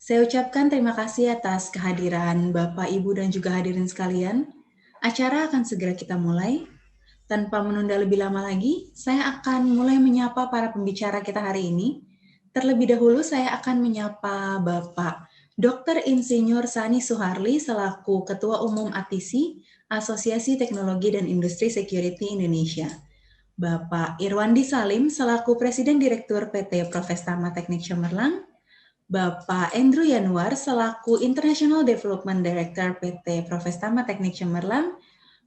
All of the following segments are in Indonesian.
Saya ucapkan terima kasih atas kehadiran Bapak, Ibu, dan juga hadirin sekalian. Acara akan segera kita mulai. Tanpa menunda lebih lama lagi, saya akan mulai menyapa para pembicara kita hari ini. Terlebih dahulu saya akan menyapa Bapak Dr. Insinyur Sani Suharli selaku Ketua Umum ATISI, Asosiasi Teknologi dan Industri Security Indonesia. Bapak Irwandi Salim selaku Presiden Direktur PT Profestama Teknik Cemerlang, Bapak Andrew Yanuar selaku International Development Director PT Profestama Teknik Cemerlang,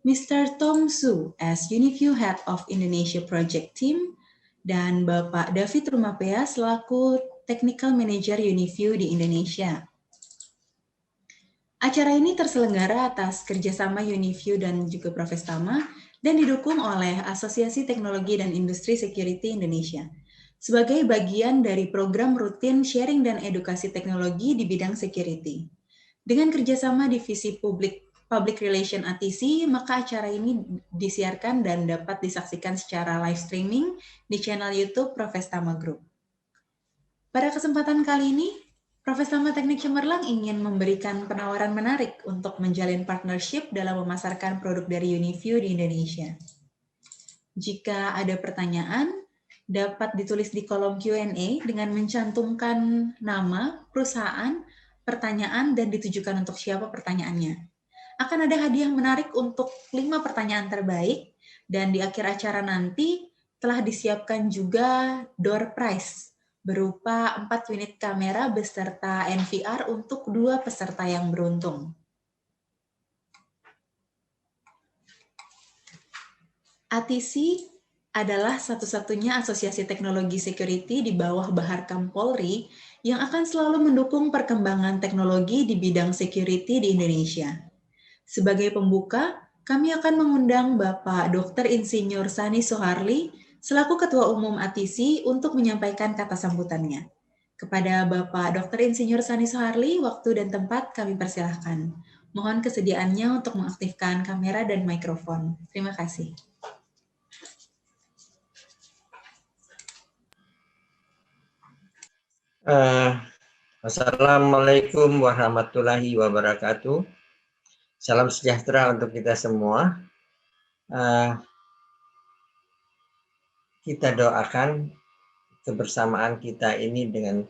Mr. Tom Su as Uniview Head of Indonesia Project Team, dan Bapak David Rumapea selaku Technical Manager Uniview di Indonesia. Acara ini terselenggara atas kerjasama Uniview dan juga Profestama dan didukung oleh Asosiasi Teknologi dan Industri Security Indonesia sebagai bagian dari program rutin sharing dan edukasi teknologi di bidang security. Dengan kerjasama Divisi Public Relation ATC, maka acara ini disiarkan dan dapat disaksikan secara live streaming di channel YouTube Profestama Group. Pada kesempatan kali ini, Profestama Teknik Cemerlang ingin memberikan penawaran menarik untuk menjalin partnership dalam memasarkan produk dari Uniview di Indonesia. Jika ada pertanyaan, dapat ditulis di kolom Q&A dengan mencantumkan nama, perusahaan, pertanyaan, dan ditujukan untuk siapa pertanyaannya. Akan ada hadiah menarik untuk 5 pertanyaan terbaik, dan di akhir acara nanti telah disiapkan juga door prize berupa 4 unit kamera beserta NVR untuk 2 peserta yang beruntung. ATC adalah satu-satunya asosiasi teknologi security di bawah Baharkam Polri yang akan selalu mendukung perkembangan teknologi di bidang security di Indonesia. Sebagai pembuka, kami akan mengundang Bapak Dr. Insinyur Sani Suharli selaku Ketua Umum ATC untuk menyampaikan kata sambutannya. Kepada Bapak Dr. Insinyur Sani Suharli, waktu dan tempat kami persilahkan. Mohon kesediaannya untuk mengaktifkan kamera dan mikrofon. Terima kasih. Assalamualaikum warahmatullahi wabarakatuh. Salam sejahtera untuk kita semua. Kita doakan kebersamaan kita ini dengan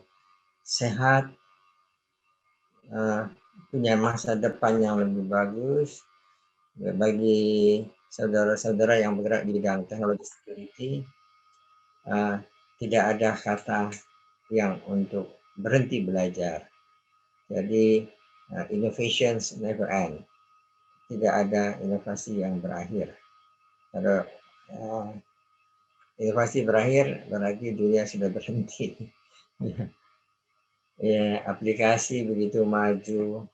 sehat, punya masa depan yang lebih bagus bagi saudara-saudara yang bergerak di bidang teknologi security. Tidak ada kata yang untuk berhenti belajar. Jadi innovations never end. Tidak ada inovasi yang berakhir. Kalau inovasi berakhir berarti dunia sudah berhenti. Ya, aplikasi begitu maju,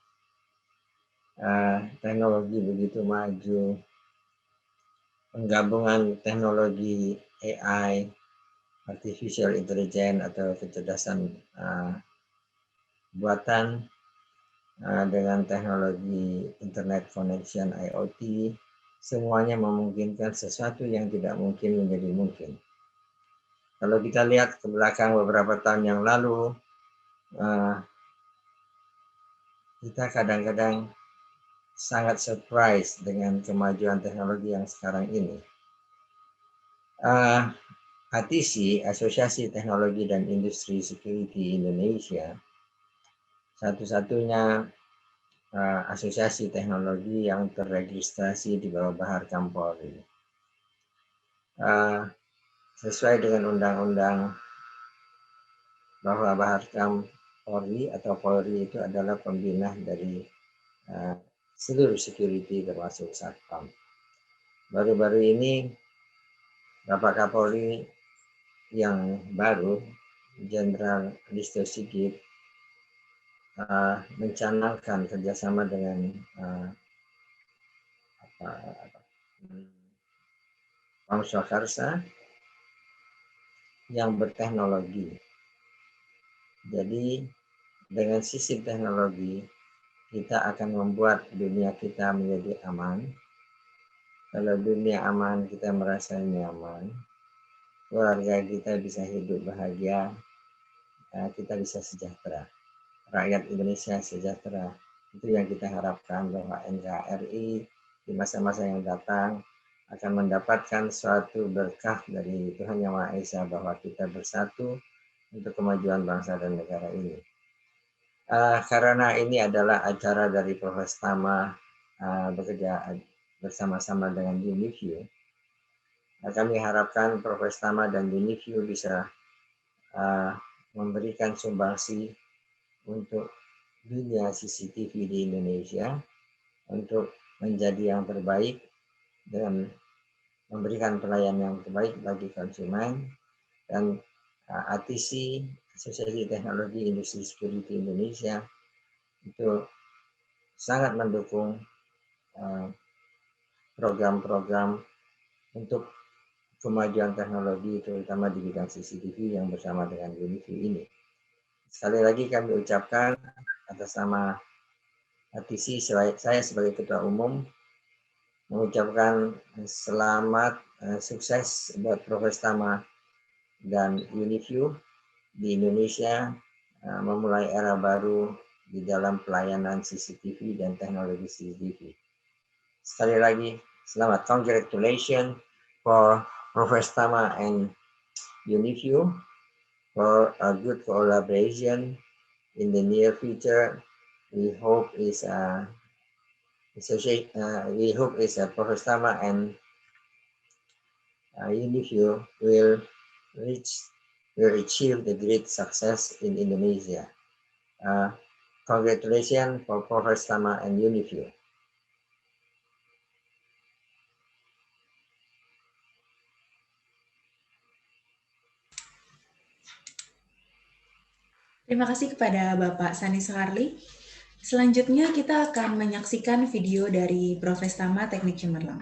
teknologi begitu maju, penggabungan teknologi AI, artificial intelligence atau kecerdasan buatan dengan teknologi internet connection IoT, semuanya memungkinkan sesuatu yang tidak mungkin menjadi mungkin. Kalau kita lihat ke belakang beberapa tahun yang lalu, kita kadang-kadang sangat surprise dengan kemajuan teknologi yang sekarang ini. ATC, Asosiasi Teknologi dan Industri Security Indonesia, satu-satunya asosiasi teknologi yang terregistrasi di bawah Baharkam Polri. Sesuai dengan undang-undang bahwa Baharkam Polri atau Polri itu adalah pembina dari seluruh security termasuk Satpam. Baru-baru ini Bapak Kapolri yang baru, Jenderal Listio Sigit, mencanangkan kerjasama dengan Pam Swakarsa yang berteknologi. Jadi dengan sistem teknologi kita akan membuat dunia kita menjadi aman. Kalau dunia aman, kita merasa nyaman, keluarga kita bisa hidup bahagia, kita bisa sejahtera. rakyat Indonesia sejahtera. Itu yang kita harapkan, bahwa NKRI di masa-masa yang datang akan mendapatkan suatu berkah dari Tuhan Yang Maha Esa, bahwa kita bersatu untuk kemajuan bangsa dan negara ini. Karena ini adalah acara dari Profes Tama bekerja bersama-sama dengan UNIView, kami harapkan Profes Tama dan UNIView bisa memberikan sumbangsi untuk dunia CCTV di Indonesia, untuk menjadi yang terbaik dan memberikan pelayanan yang terbaik bagi konsumen. Dan ATC, Asosiasi Teknologi Industri Security Indonesia, itu sangat mendukung program-program untuk kemajuan teknologi, terutama di bidang CCTV yang bersama dengan UNIView ini. Sekali lagi kami ucapkan atas nama ATC, saya sebagai Ketua Umum mengucapkan selamat sukses buat Profes Tama dan UNIView di Indonesia, memulai era baru di dalam pelayanan CCTV dan teknologi CCTV. Sekali lagi, selamat, congratulations for Profes Tama and UNIView for a good collaboration in the near future. We hope Profes Tama and UNIView will achieve the great success in Indonesia. Congratulations for Profes Tama and UNIView. Terima kasih kepada Bapak Sani Soeharli. Selanjutnya kita akan menyaksikan video dari Profes Tama Teknik Cemerlang.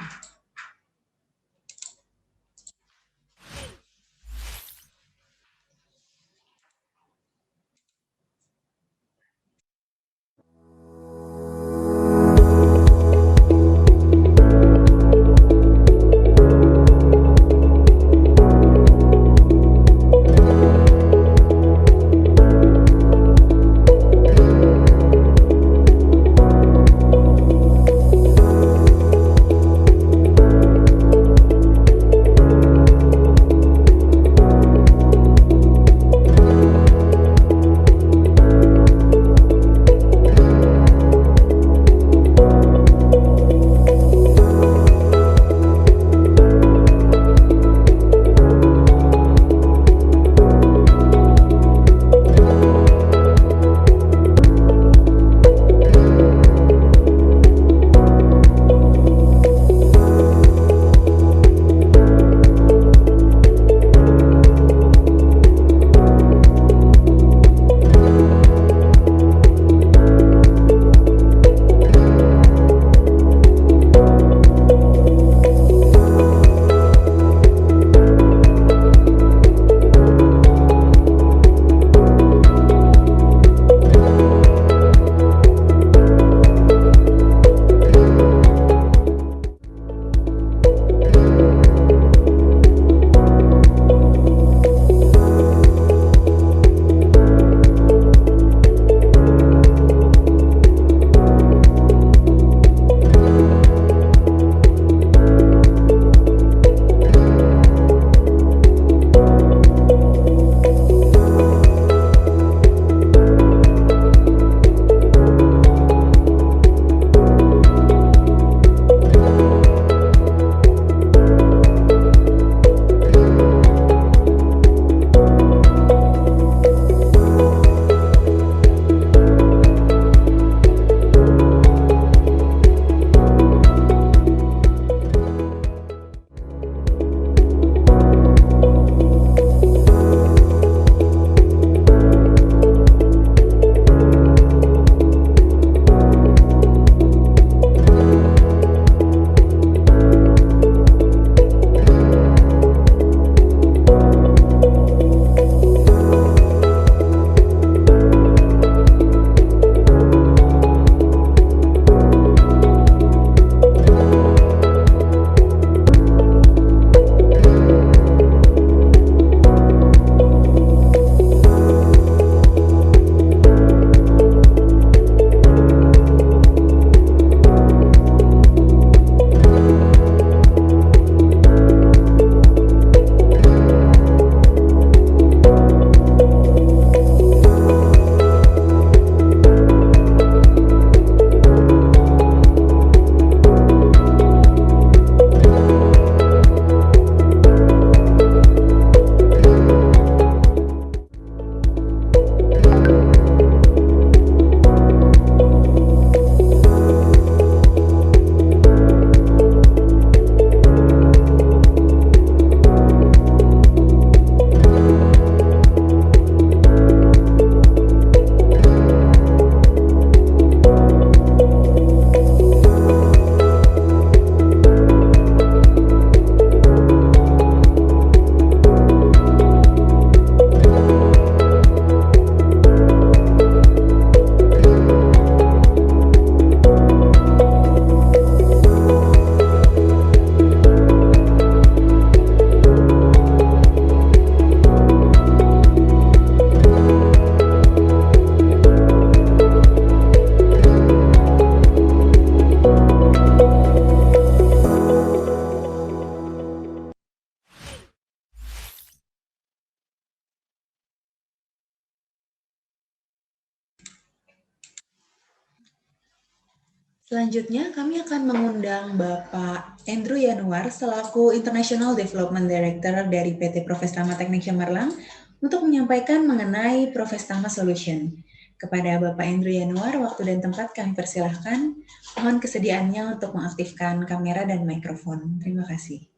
Selanjutnya, kami akan mengundang Bapak Andrew Yanuar selaku International Development Director dari PT Profestama Teknik Cemerlang untuk menyampaikan mengenai Profestama Solution. Kepada Bapak Andrew Yanuar, waktu dan tempat kami persilahkan. Mohon kesediaannya untuk mengaktifkan kamera dan mikrofon. Terima kasih.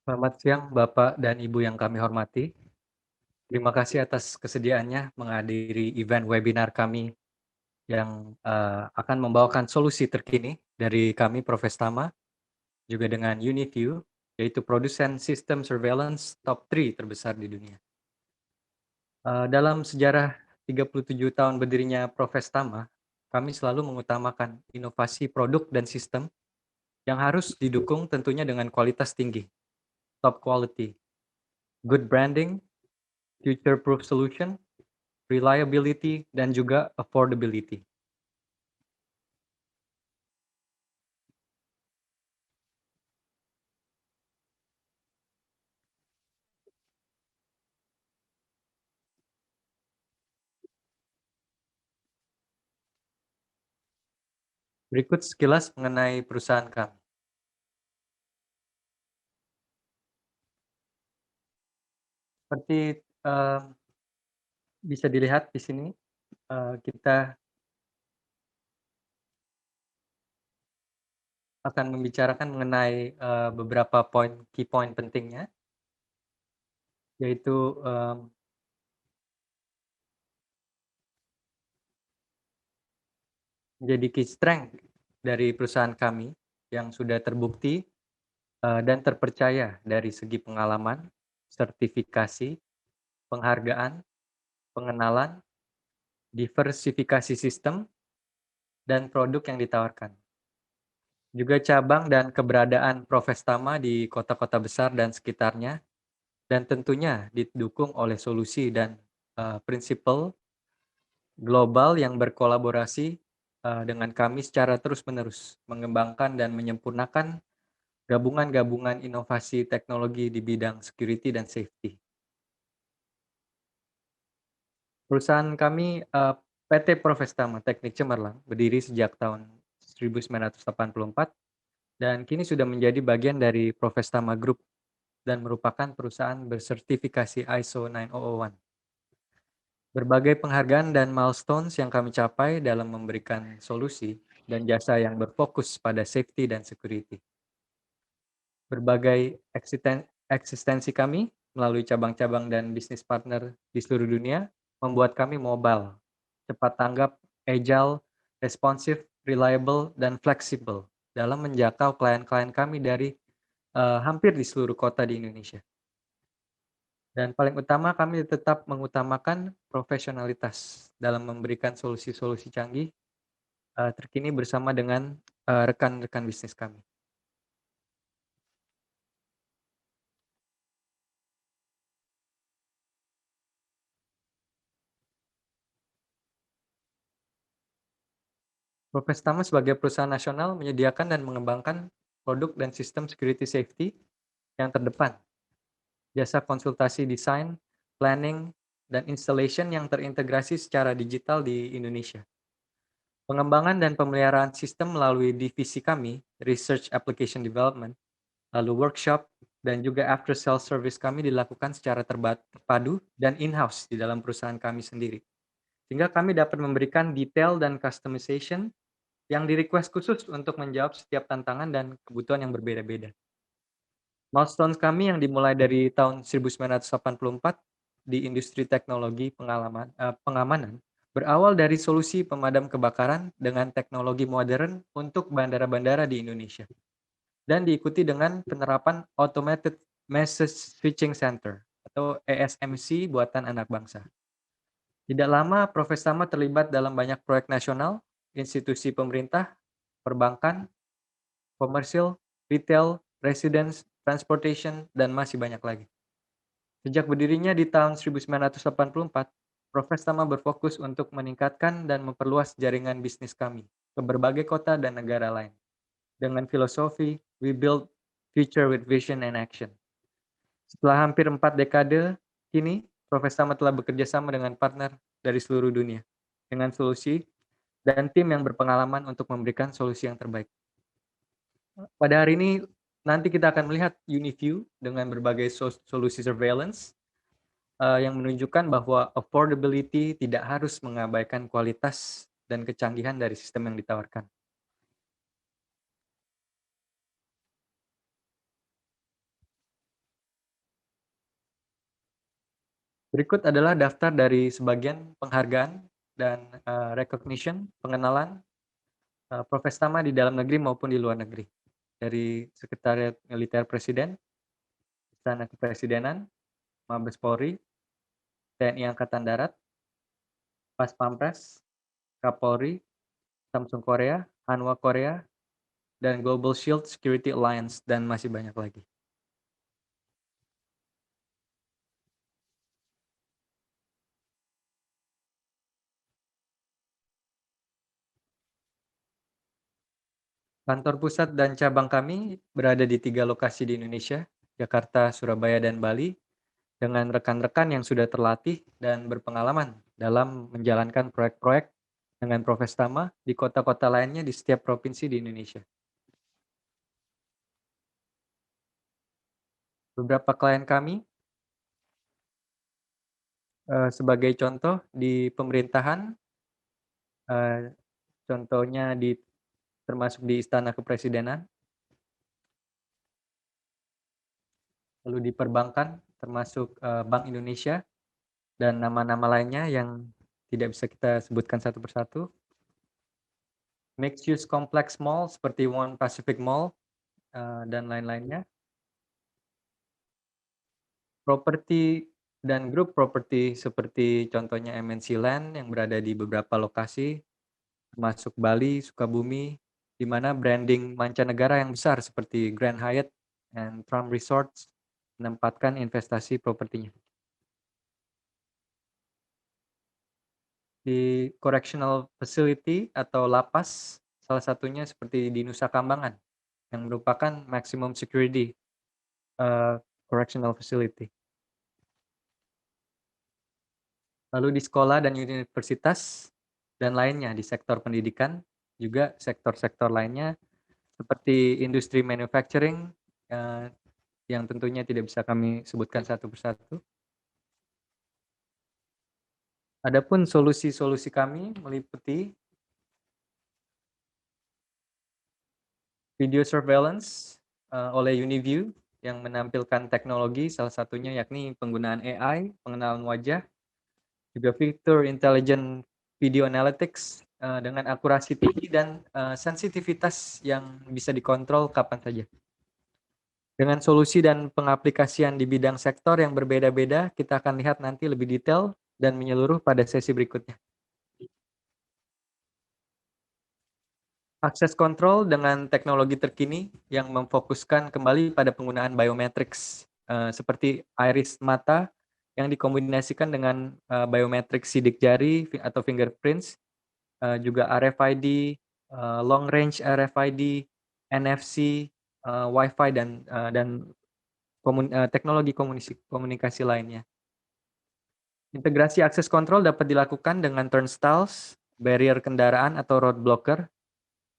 Selamat siang Bapak dan Ibu yang kami hormati. Terima kasih atas kesediaannya menghadiri event webinar kami yang akan membawakan solusi terkini dari kami Profestama, juga dengan UniView, yaitu produsen sistem surveillance top 3 terbesar di dunia. Dalam sejarah 37 tahun berdirinya Profestama, kami selalu mengutamakan inovasi produk dan sistem yang harus didukung tentunya dengan kualitas tinggi, top quality, good branding, future-proof solution, reliability, dan juga affordability. Berikut sekilas mengenai perusahaan kami. Seperti bisa dilihat di sini, kita akan membicarakan mengenai beberapa key point pentingnya, yaitu menjadi key strength dari perusahaan kami yang sudah terbukti dan terpercaya dari segi pengalaman, sertifikasi, penghargaan, pengenalan, diversifikasi sistem, dan produk yang ditawarkan. Juga cabang dan keberadaan Profestama di kota-kota besar dan sekitarnya, dan tentunya didukung oleh solusi dan prinsipal global yang berkolaborasi dengan kami secara terus-menerus, mengembangkan dan menyempurnakan gabungan-gabungan inovasi teknologi di bidang security dan safety. Perusahaan kami PT Profestama Teknik Cemerlang berdiri sejak tahun 1984 dan kini sudah menjadi bagian dari Profestama Group dan merupakan perusahaan bersertifikasi ISO 9001. Berbagai penghargaan dan milestones yang kami capai dalam memberikan solusi dan jasa yang berfokus pada safety dan security. Berbagai eksistensi kami melalui cabang-cabang dan bisnis partner di seluruh dunia membuat kami mobile, cepat tanggap, agile, responsif, reliable, dan fleksibel dalam menjangkau klien-klien kami dari hampir di seluruh kota di Indonesia. Dan paling utama kami tetap mengutamakan profesionalitas dalam memberikan solusi-solusi canggih terkini bersama dengan rekan-rekan bisnis kami. Profestama sebagai perusahaan nasional menyediakan dan mengembangkan produk dan sistem security safety yang terdepan. Jasa konsultasi desain, planning, dan installation yang terintegrasi secara digital di Indonesia. Pengembangan dan pemeliharaan sistem melalui divisi kami, Research Application Development, lalu workshop, dan juga after sales service kami dilakukan secara terpadu dan in-house di dalam perusahaan kami sendiri. Sehingga kami dapat memberikan detail dan customization yang di-request khusus untuk menjawab setiap tantangan dan kebutuhan yang berbeda-beda. Milestones kami yang dimulai dari tahun 1984 di industri teknologi pengamanan berawal dari solusi pemadam kebakaran dengan teknologi modern untuk bandara-bandara di Indonesia dan diikuti dengan penerapan Automated Message Switching Center atau ESMC buatan anak bangsa. Tidak lama, Profestama terlibat dalam banyak proyek nasional, institusi pemerintah, perbankan, komersil, retail, residence, transportation, dan masih banyak lagi. Sejak berdirinya di tahun 1984, Profestama berfokus untuk meningkatkan dan memperluas jaringan bisnis kami ke berbagai kota dan negara lain. Dengan filosofi, we build future with vision and action. Setelah hampir 4 dekade, kini Profestama telah bekerja sama dengan partner dari seluruh dunia dengan solusi dan tim yang berpengalaman untuk memberikan solusi yang terbaik. Pada hari ini, nanti kita akan melihat UniView dengan berbagai solusi surveillance yang menunjukkan bahwa affordability tidak harus mengabaikan kualitas dan kecanggihan dari sistem yang ditawarkan. Berikut adalah daftar dari sebagian penghargaan dan recognition, pengenalan Profestama di dalam negeri maupun di luar negeri. Dari Sekretariat Militer Presiden, Istana Kepresidenan, Mabes Polri, TNI Angkatan Darat, Pas Pampres, Kapolri, Samsung Korea, Hanwha Korea, dan Global Shield Security Alliance, dan masih banyak lagi. Kantor pusat dan cabang kami berada di 3 lokasi di Indonesia, Jakarta, Surabaya, dan Bali, dengan rekan-rekan yang sudah terlatih dan berpengalaman dalam menjalankan proyek-proyek dengan Profestama di kota-kota lainnya di setiap provinsi di Indonesia. Beberapa klien kami, sebagai contoh di pemerintahan, contohnya termasuk di Istana Kepresidenan, lalu di perbankan termasuk Bank Indonesia, dan nama-nama lainnya yang tidak bisa kita sebutkan satu persatu. Mixed use complex mall seperti One Pacific Mall dan lain-lainnya. Properti dan grup properti seperti contohnya MNC Land yang berada di beberapa lokasi, termasuk Bali, Sukabumi, di mana branding mancanegara yang besar seperti Grand Hyatt and Trump Resorts menempatkan investasi propertinya. Di correctional facility atau lapas, salah satunya seperti di Nusa Kambangan, yang merupakan maximum security correctional facility. Lalu di sekolah dan universitas dan lainnya di sektor pendidikan, juga sektor-sektor lainnya seperti industri manufacturing yang tentunya tidak bisa kami sebutkan satu persatu. Adapun solusi-solusi kami meliputi video surveillance oleh UniView yang menampilkan teknologi salah satunya yakni penggunaan AI, pengenalan wajah, juga fitur intelligent video analytics dengan akurasi tinggi dan sensitivitas yang bisa dikontrol kapan saja. Dengan solusi dan pengaplikasian di bidang sektor yang berbeda-beda, kita akan lihat nanti lebih detail dan menyeluruh pada sesi berikutnya. Akses kontrol dengan teknologi terkini yang memfokuskan kembali pada penggunaan biometrics seperti iris mata yang dikombinasikan dengan biometrik sidik jari atau fingerprints, juga RFID, long range RFID, NFC, Wi-Fi dan teknologi komunikasi lainnya. Integrasi akses kontrol dapat dilakukan dengan turnstiles, barrier kendaraan atau road blocker,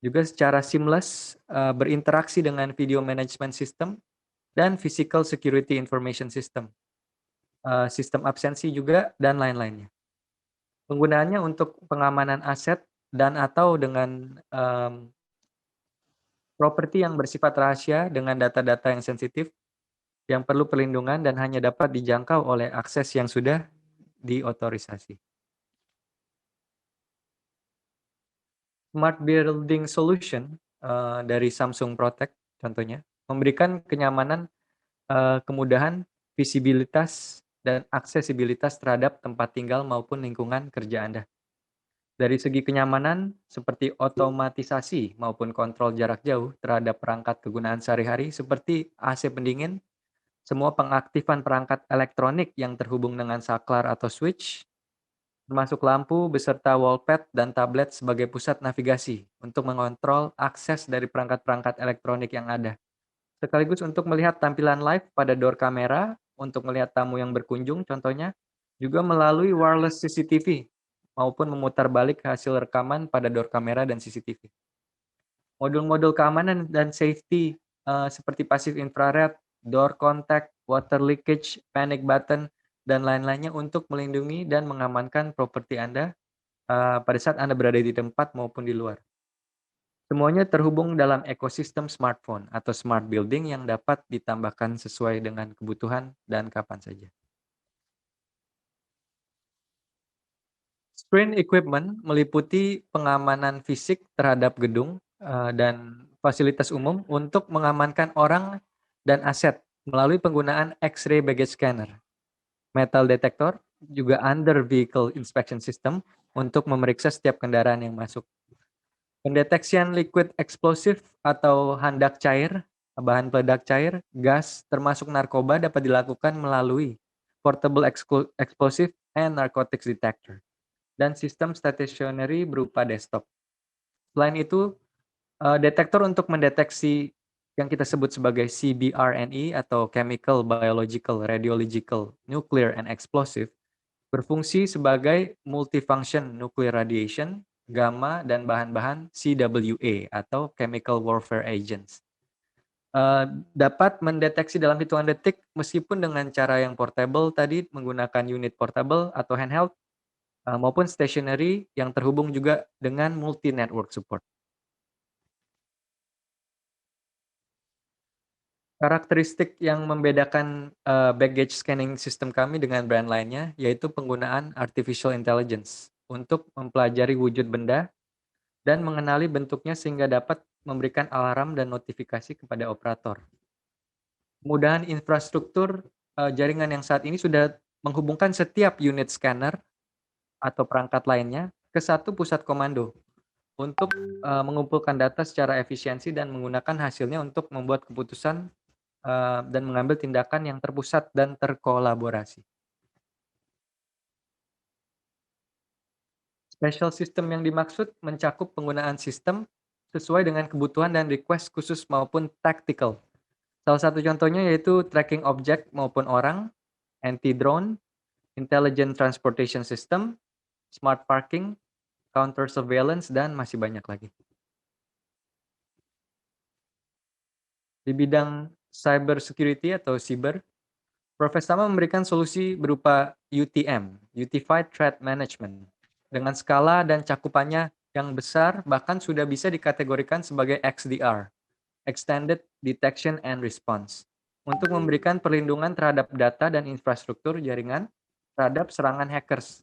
juga secara seamless berinteraksi dengan video management system dan physical security information system, sistem absensi juga, dan lain-lainnya. Penggunaannya untuk pengamanan aset dan atau dengan properti yang bersifat rahasia dengan data-data yang sensitif yang perlu perlindungan dan hanya dapat dijangkau oleh akses yang sudah diotorisasi. Smart Building Solution dari Samsung Protect contohnya memberikan kenyamanan, kemudahan, visibilitas, dan aksesibilitas terhadap tempat tinggal maupun lingkungan kerja Anda. Dari segi kenyamanan seperti otomatisasi maupun kontrol jarak jauh terhadap perangkat kegunaan sehari-hari seperti AC pendingin, semua pengaktifan perangkat elektronik yang terhubung dengan saklar atau switch, termasuk lampu beserta wallpad dan tablet sebagai pusat navigasi untuk mengontrol akses dari perangkat-perangkat elektronik yang ada. Sekaligus untuk melihat tampilan live pada door kamera, untuk melihat tamu yang berkunjung contohnya, juga melalui wireless CCTV, maupun memutar balik hasil rekaman pada door kamera dan CCTV. Modul-modul keamanan dan safety seperti passive infrared, door contact, water leakage, panic button, dan lain-lainnya untuk melindungi dan mengamankan properti Anda pada saat Anda berada di tempat maupun di luar. Semuanya terhubung dalam ekosistem smartphone atau smart building yang dapat ditambahkan sesuai dengan kebutuhan dan kapan saja. Screen equipment meliputi pengamanan fisik terhadap gedung dan fasilitas umum untuk mengamankan orang dan aset melalui penggunaan X-ray baggage scanner, metal detector, juga under vehicle inspection system untuk memeriksa setiap kendaraan yang masuk. Pendeteksian liquid explosive atau handak cair, bahan peledak cair, gas, termasuk narkoba dapat dilakukan melalui portable explosive and narcotics detector dan sistem stationary berupa desktop. Selain itu, detektor untuk mendeteksi yang kita sebut sebagai CBRNE atau Chemical, Biological, Radiological, Nuclear, and Explosive berfungsi sebagai multifunction nuclear radiation, gamma, dan bahan-bahan CWA atau Chemical Warfare Agents. Dapat mendeteksi dalam hitungan detik meskipun dengan cara yang portable tadi menggunakan unit portable atau handheld maupun stationary yang terhubung juga dengan multi-network support. Karakteristik yang membedakan baggage scanning system kami dengan brand lainnya yaitu penggunaan artificial intelligence untuk mempelajari wujud benda dan mengenali bentuknya sehingga dapat memberikan alarm dan notifikasi kepada operator. Kemudahan infrastruktur jaringan yang saat ini sudah menghubungkan setiap unit scanner atau perangkat lainnya ke satu pusat komando untuk mengumpulkan data secara efisiensi dan menggunakan hasilnya untuk membuat keputusan dan mengambil tindakan yang terpusat dan terkolaborasi. Special system yang dimaksud mencakup penggunaan sistem sesuai dengan kebutuhan dan request khusus maupun tactical. Salah satu contohnya yaitu tracking objek maupun orang, anti-drone, intelligent transportation system, smart parking, counter surveillance, dan masih banyak lagi. Di bidang cyber security atau cyber, Profestama memberikan solusi berupa UTM, Unified Threat Management, dengan skala dan cakupannya yang besar, bahkan sudah bisa dikategorikan sebagai XDR, Extended Detection and Response, untuk memberikan perlindungan terhadap data dan infrastruktur jaringan terhadap serangan hackers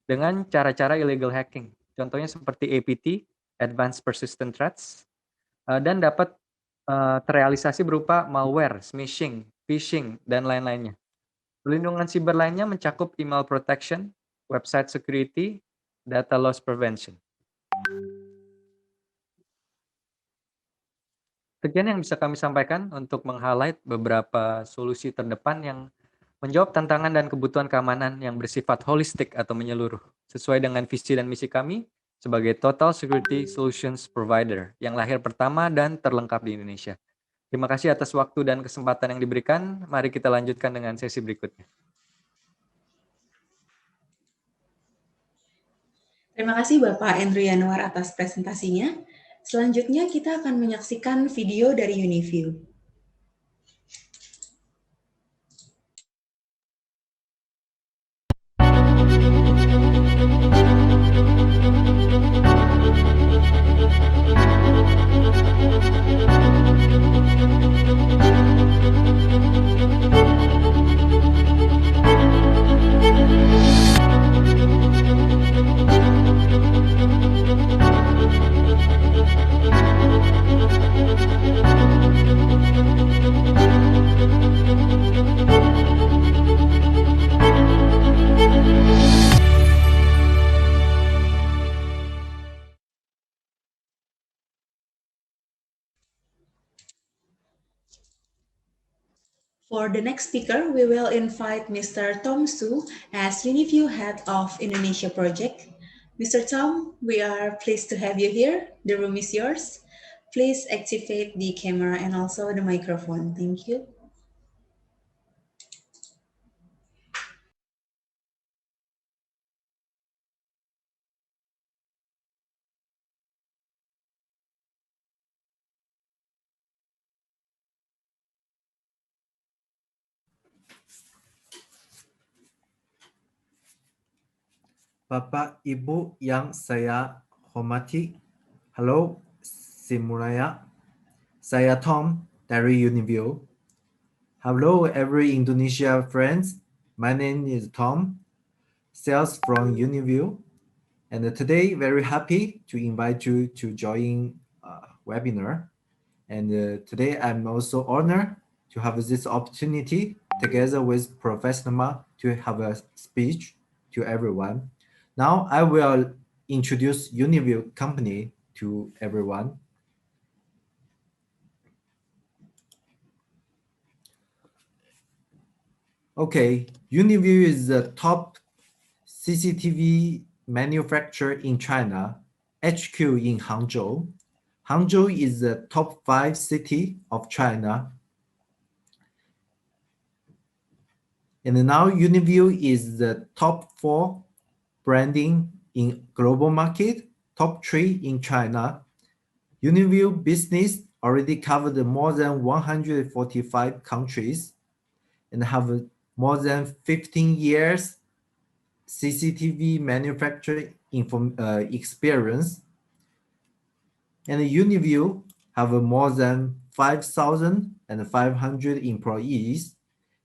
dengan cara-cara illegal hacking, contohnya seperti APT, Advanced Persistent Threats, dan dapat terrealisasi berupa malware, smishing, phishing, dan lain-lainnya. Perlindungan siber lainnya mencakup email protection, website security, data loss prevention. Sekian yang bisa kami sampaikan untuk meng-highlight beberapa solusi terdepan yang menjawab tantangan dan kebutuhan keamanan yang bersifat holistik atau menyeluruh, sesuai dengan visi dan misi kami sebagai Total Security Solutions Provider yang lahir pertama dan terlengkap di Indonesia. Terima kasih atas waktu dan kesempatan yang diberikan. Mari kita lanjutkan dengan sesi berikutnya. Terima kasih Bapak Andrew Yanuar atas presentasinya. Selanjutnya kita akan menyaksikan video dari Uniview. For the next speaker, we will invite Mr. Tom Su as UniView Head of Indonesia Project. Mr. Tom, we are pleased to have you here. The room is yours. Please activate the camera and also the microphone. Thank you. Bapak Ibu yang saya hormati, halo semuanya. Saya Tom dari UniView. Hello every Indonesia friends. My name is Tom, sales from UniView. And today very happy to invite you to join webinar. And today I'm also honored to have this opportunity together with Professor Ma to have a speech to everyone. Now I will introduce UniView company to everyone. Okay, UniView is the top CCTV manufacturer in China, HQ in Hangzhou. Hangzhou is the top 5 city of China. And now UniView is the top 4 branding in global market, top 3 in China. UniView business already covered more than 145 countries and have more than 15 years CCTV manufacturing experience. And UniView have more than 5,500 employees,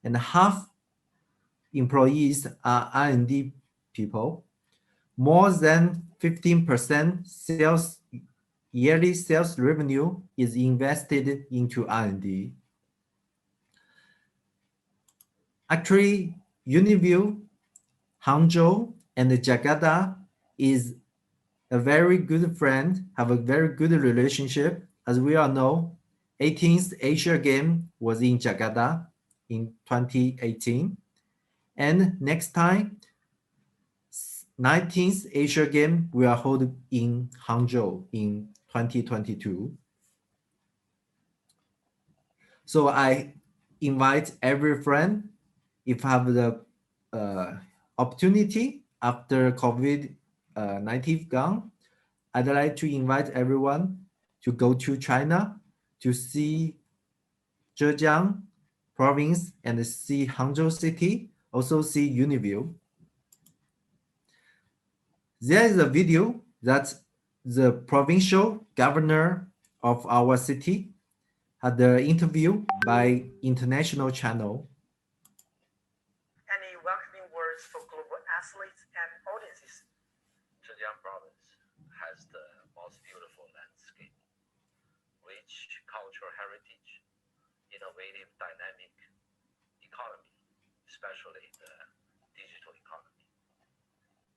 and half employees are R&D people. More than 15% yearly sales revenue is invested into R&D. Actually, UniView, Hangzhou, and Jakarta is a very good friend, have a very good relationship. As we all know, 18th Asia Game was in Jakarta in 2018. And next time, 19th Asia Game will hold in Hangzhou in 2022. So I invite every friend, if have the opportunity after COVID-19 gone, I'd like to invite everyone to go to China to see Zhejiang province and see Hangzhou city, also see UniView. There is a video that the provincial governor of our city had the interview by international channel. Any welcoming words for global athletes and audiences? Zhejiang province has the most beautiful landscape, rich cultural heritage, innovative dynamic economy, especially the digital economy.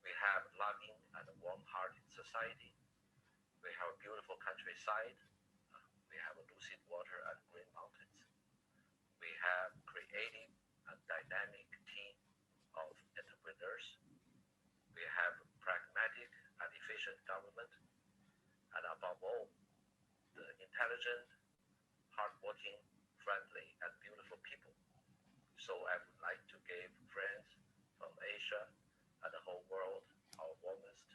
We have loving and warm-hearted society. We have a beautiful countryside. We have a lucid water and green mountains. We have creative and dynamic team of entrepreneurs. We have pragmatic and efficient government, and above all, the intelligent, hardworking, friendly, and beautiful people. So I would like to give friends from Asia and the whole world our warmest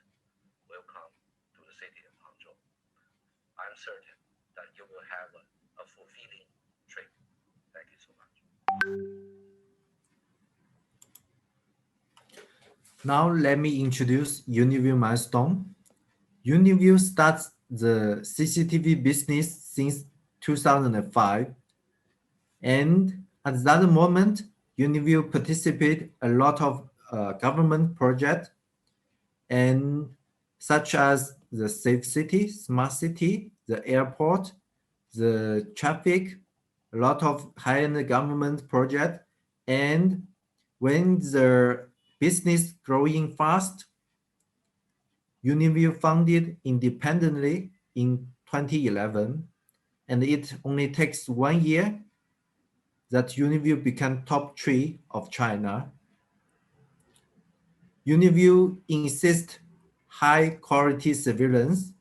welcome to the city of Hangzhou. I'm certain that you will have a fulfilling trip. Thank you so much. Now let me introduce UniView milestone. UniView starts the CCTV business since 2005. And at that moment, UniView participated a lot of government projects, and such as the Safe City, Smart City, the airport, the traffic, a lot of high-end government projects. And when the business growing fast, UniView founded independently in 2011, and it only takes 1 year. that Uniview became top 3 of China. Uniview insists high quality surveillance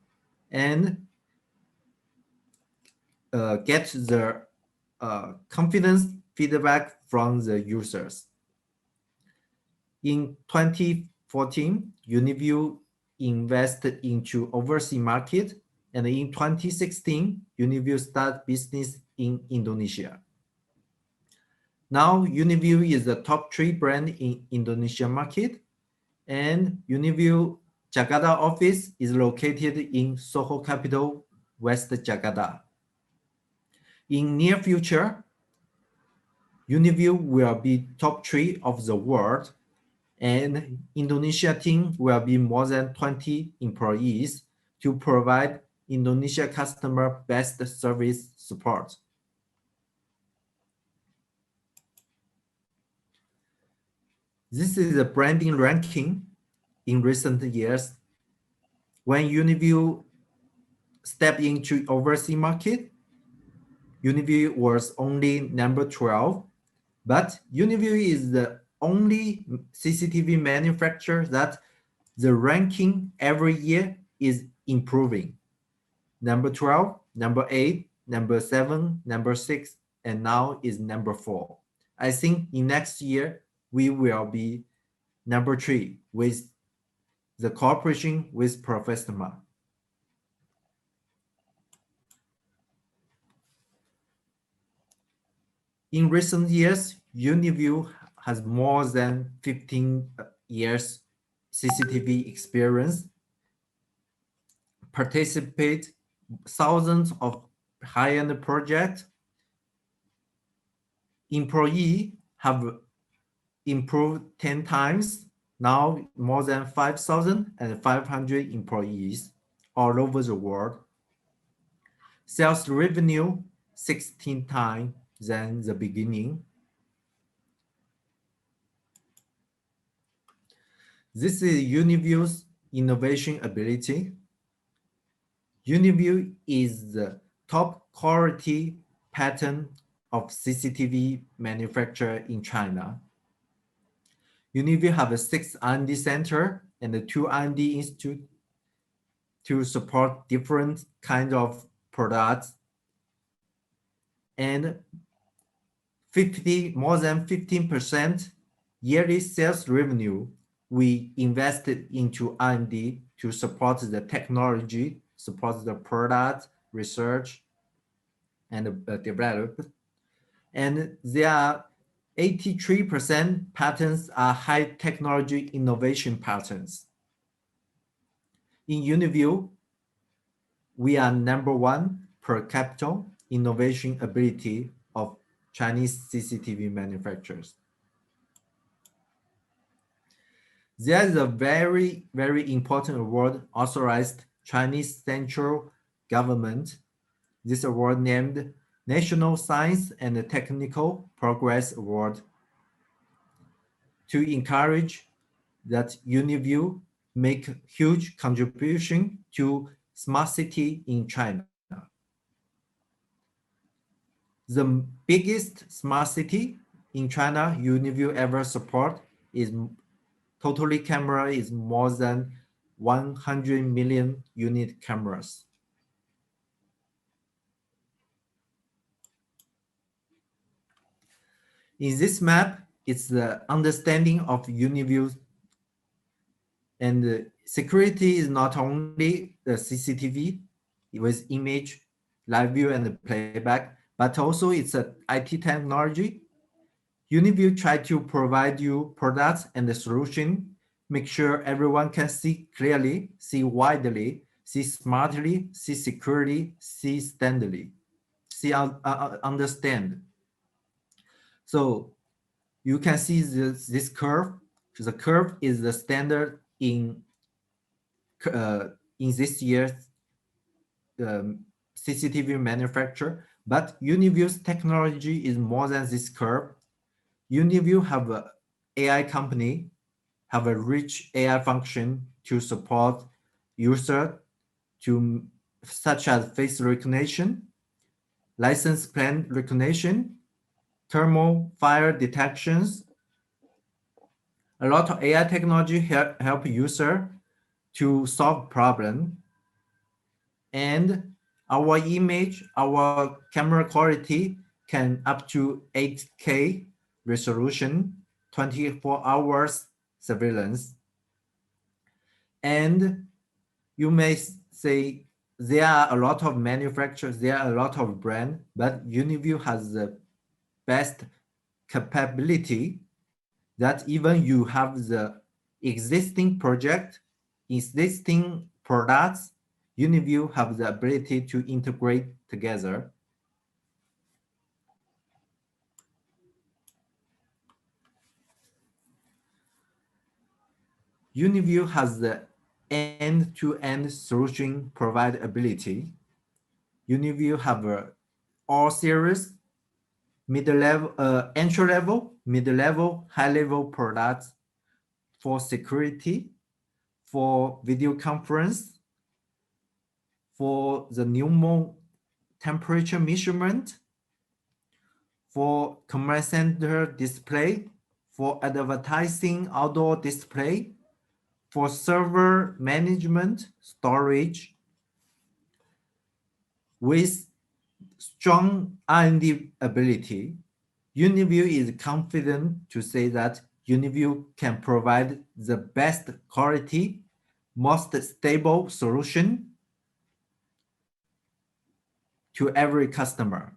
and get the confidence feedback from the users. In 2014, Uniview invested into overseas market, and in 2016, Uniview started business in Indonesia. Now, Uniview is the top 3 brand in Indonesia market, and Uniview Jakarta office is located in Soho Capital, West Jakarta. In near future, Uniview will be top 3 of the world, and Indonesia team will be more than 20 employees to provide Indonesia customer best service support. This is a branding ranking in recent years. When Uniview stepped into overseas market, Uniview was only number 12, but Uniview is the only CCTV manufacturer that the ranking every year is improving. Number 12, number 8, number 7, number 6, and now is number 4. I think in next year, we will be number 3 with the cooperation with Professor Ma. In recent years, Uniview has more than 15 years CCTV experience, participate thousands of high-end projects. Employees have improved 10 times, now more than 5,500 employees all over the world. Sales revenue 16 times than the beginning. This is Uniview's innovation ability. Uniview is the top quality pattern of CCTV manufacturer in China. Uniview have a 6 R&D center and a 2 R&D institute to support different kinds of products, and more than 15% yearly sales revenue we invested into R&D to support the technology, support the product research and develop. And there are 83% patents are high technology innovation patents. In Uniview, we are number 1 per capita innovation ability of Chinese CCTV manufacturers. There is a very, very important award authorized Chinese central government. This award named National Science and Technical Progress Award to encourage that Uniview make huge contribution to smart city in China. The biggest smart city in China Uniview ever support is totally camera is more than 100 million unit cameras. In this map, it's the understanding of Uniview, and security is not only the CCTV with image, live view, and playback, but also it's an IT technology. Uniview try to provide you products and the solution, make sure everyone can see clearly, see widely, see smartly, see securely, see standardly, see understand. So you can see this curve. The curve is the standard in this year's CCTV manufacturer, but Uniview's technology is more than this curve. Uniview have an AI company, have a rich AI function to support user to such as face recognition, license plate recognition, thermal fire detections. A lot of AI technology help user to solve problem. And our image, our camera quality can up to 8K resolution, 24 hours surveillance. And you may say there are a lot of manufacturers, there are a lot of brands, but Uniview has the best capability that even you have the existing project, existing products, Uniview have the ability to integrate together. Uniview has the end-to-end solution provide ability. Uniview have all series, mid-level, entry-level, mid-level, high-level products for security, for video conference, for the pneumo temperature measurement, for command center display, for advertising outdoor display, for server management, storage, with strong R&D ability. Uniview is confident to say that Uniview can provide the best quality, most stable solution to every customer.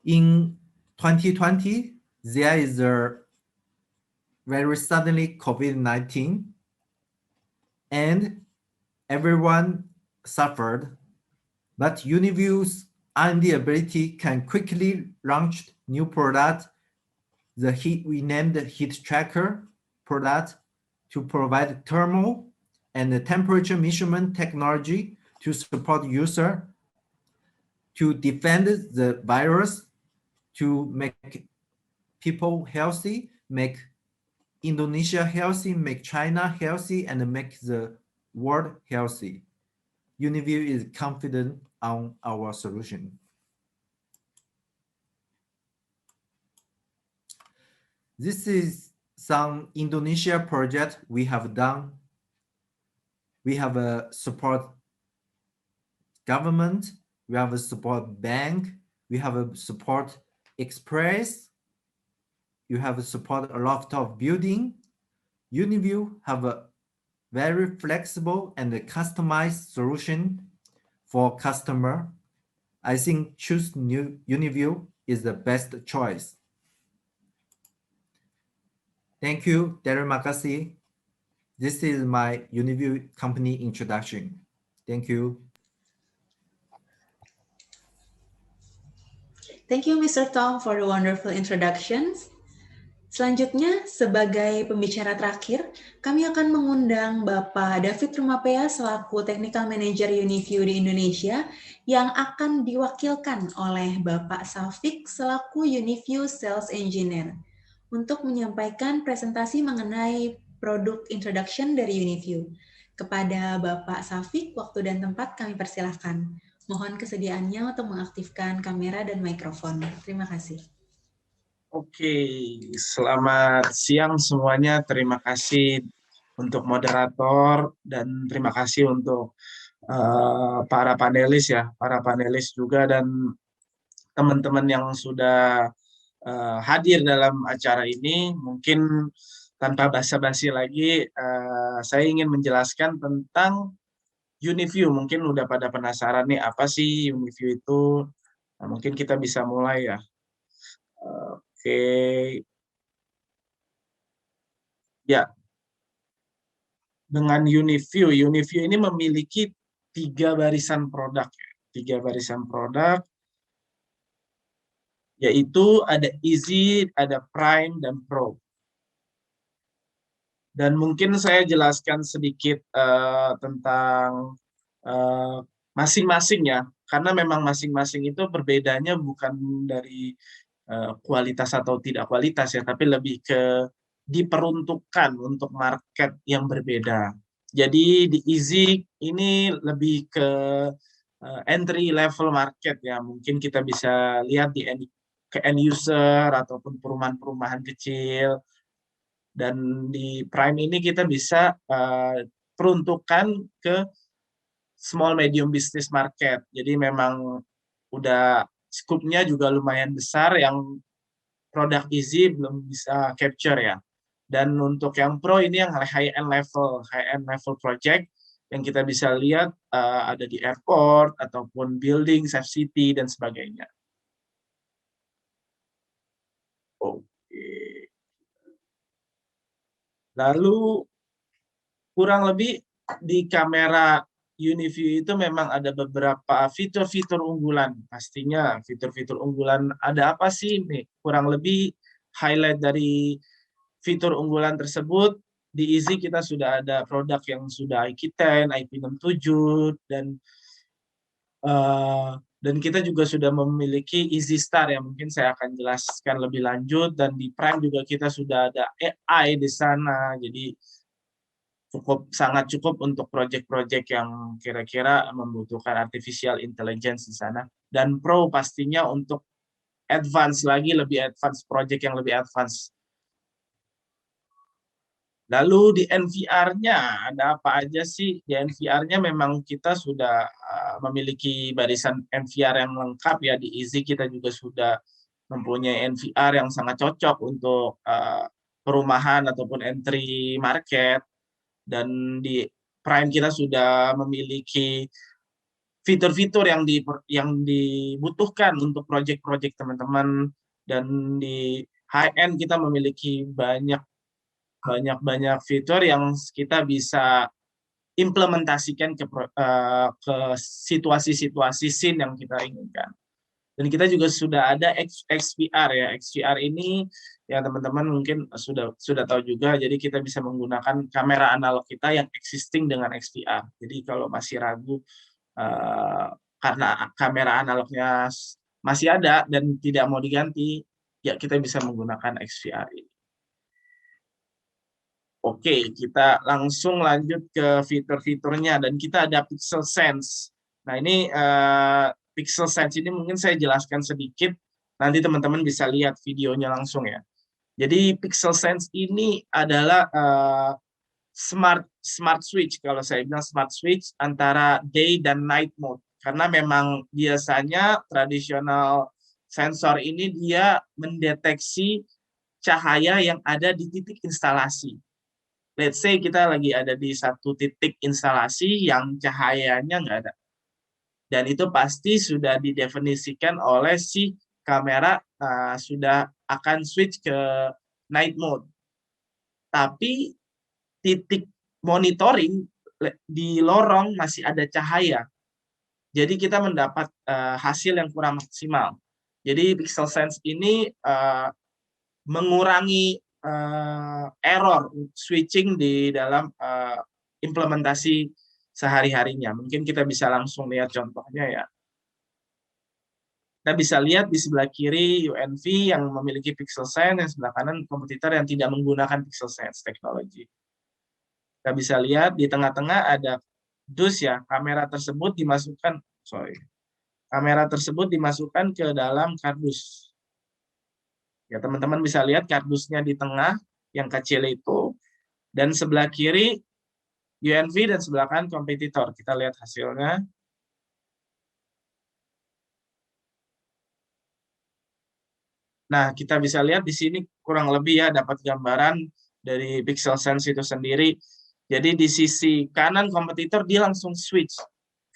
In 2020, there is a very suddenly COVID-19 and everyone suffered, but Uniview's R&D ability can quickly launch new product. We named the heat tracker product to provide thermal and the temperature measurement technology to support user to defend the virus, to make people healthy, make Indonesia healthy, make China healthy, and make the world healthy. Uniview is confident on our solution. This is some Indonesia project we have done. We have a support government, we have a support bank, we have a support express, you have a support a lot of building. Uniview have a very flexible and a customized solution for customer. I think choose Uniview is the best choice. Thank you, terima kasih. This is my Uniview company introduction. Thank you. Thank you, Mr. Tom, for the wonderful introductions. Selanjutnya, sebagai pembicara terakhir, kami akan mengundang Bapak David Rumapea selaku Technical Manager Uniview di Indonesia yang akan diwakilkan oleh Bapak Safik selaku Uniview Sales Engineer untuk menyampaikan presentasi mengenai produk introduction dari Uniview. Kepada Bapak Safik, waktu dan tempat kami persilahkan. Mohon kesediaannya untuk mengaktifkan kamera dan mikrofon. Terima kasih. Oke, selamat siang semuanya. Terima kasih untuk moderator dan terima kasih untuk para panelis ya, para panelis juga dan teman-teman yang sudah hadir dalam acara ini. Mungkin tanpa basa-basi lagi, saya ingin menjelaskan tentang Uniview. Mungkin udah pada penasaran nih, apa sih Uniview itu? Nah, mungkin kita bisa mulai ya. Oke. Ya. Dengan Uniview ini memiliki 3 barisan produk. 3 barisan produk, yaitu ada Easy, ada Prime, dan Pro. Dan mungkin saya jelaskan sedikit tentang masing-masing ya, karena memang masing-masing itu berbedanya bukan dari kualitas atau tidak kualitas ya, tapi lebih ke diperuntukkan untuk market yang berbeda. Jadi di Easy ini lebih ke entry level market ya, mungkin kita bisa lihat di ke end user ataupun perumahan-perumahan kecil. Dan di Prime ini kita bisa peruntukan ke small medium business market. Jadi memang udah skupnya juga lumayan besar yang produk easy belum bisa capture ya. Dan untuk yang pro ini yang high end level project yang kita bisa lihat ada di airport ataupun building, safe city dan sebagainya. Oke. Lalu kurang lebih di kamera UniView itu memang ada beberapa fitur-fitur unggulan. Pastinya fitur-fitur unggulan ada apa sih nih? Kurang lebih highlight dari fitur unggulan tersebut. Di Easy kita sudah ada produk yang sudah IP10, IP67 dan kita juga sudah memiliki Easy Star yang mungkin saya akan jelaskan lebih lanjut, dan di Prime juga kita sudah ada AI di sana. Jadi sangat cukup untuk proyek-proyek yang kira-kira membutuhkan artificial intelligence di sana. Dan Pro pastinya untuk advance lagi, lebih advance, proyek yang lebih advance. Lalu di NVR-nya ada apa aja sih? Di NVR-nya memang kita sudah memiliki barisan NVR yang lengkap ya. Di Easy kita juga sudah mempunyai NVR yang sangat cocok untuk perumahan ataupun entry market. Dan di Prime kita sudah memiliki fitur-fitur yang dibutuhkan untuk proyek-proyek teman-teman. Dan di high end kita memiliki banyak fitur yang kita bisa implementasikan ke situasi-situasi scene yang kita inginkan. Dan kita juga sudah ada XVR ya. XVR ini ya teman-teman mungkin sudah tahu juga. Jadi kita bisa menggunakan kamera analog kita yang existing dengan XVR. Jadi kalau masih ragu karena kamera analognya masih ada dan tidak mau diganti, ya kita bisa menggunakan XVR ini. Oke, kita langsung lanjut ke fitur-fiturnya, dan kita ada Pixel Sense. Nah ini Pixel Sense ini mungkin saya jelaskan sedikit, nanti teman-teman bisa lihat videonya langsung ya. Jadi Pixel Sense ini adalah smart switch, kalau saya bilang smart switch antara day dan night mode. Karena memang biasanya tradisional sensor ini dia mendeteksi cahaya yang ada di titik instalasi. Let's say kita lagi ada di satu titik instalasi yang cahayanya nggak ada. Dan itu pasti sudah didefinisikan oleh si kamera sudah akan switch ke night mode. Tapi titik monitoring di lorong masih ada cahaya. Jadi kita mendapat hasil yang kurang maksimal. Jadi Pixel Sense ini mengurangi error switching di dalam implementasi sehari-harinya. Mungkin kita bisa langsung lihat contohnya ya. Kita bisa lihat di sebelah kiri UNV yang memiliki Pixel Sense, yang sebelah kanan kompetitor yang tidak menggunakan Pixel Sense teknologi. Kita bisa lihat di tengah-tengah ada dus ya, kamera tersebut dimasukkan ke dalam kardus. Ya, teman-teman bisa lihat kardusnya di tengah, yang kecil itu, dan sebelah kiri UNV dan sebelah kanan kompetitor. Kita lihat hasilnya. Nah, kita bisa lihat di sini kurang lebih ya, dapat gambaran dari Pixel Sense itu sendiri. Jadi di sisi kanan kompetitor dia langsung switch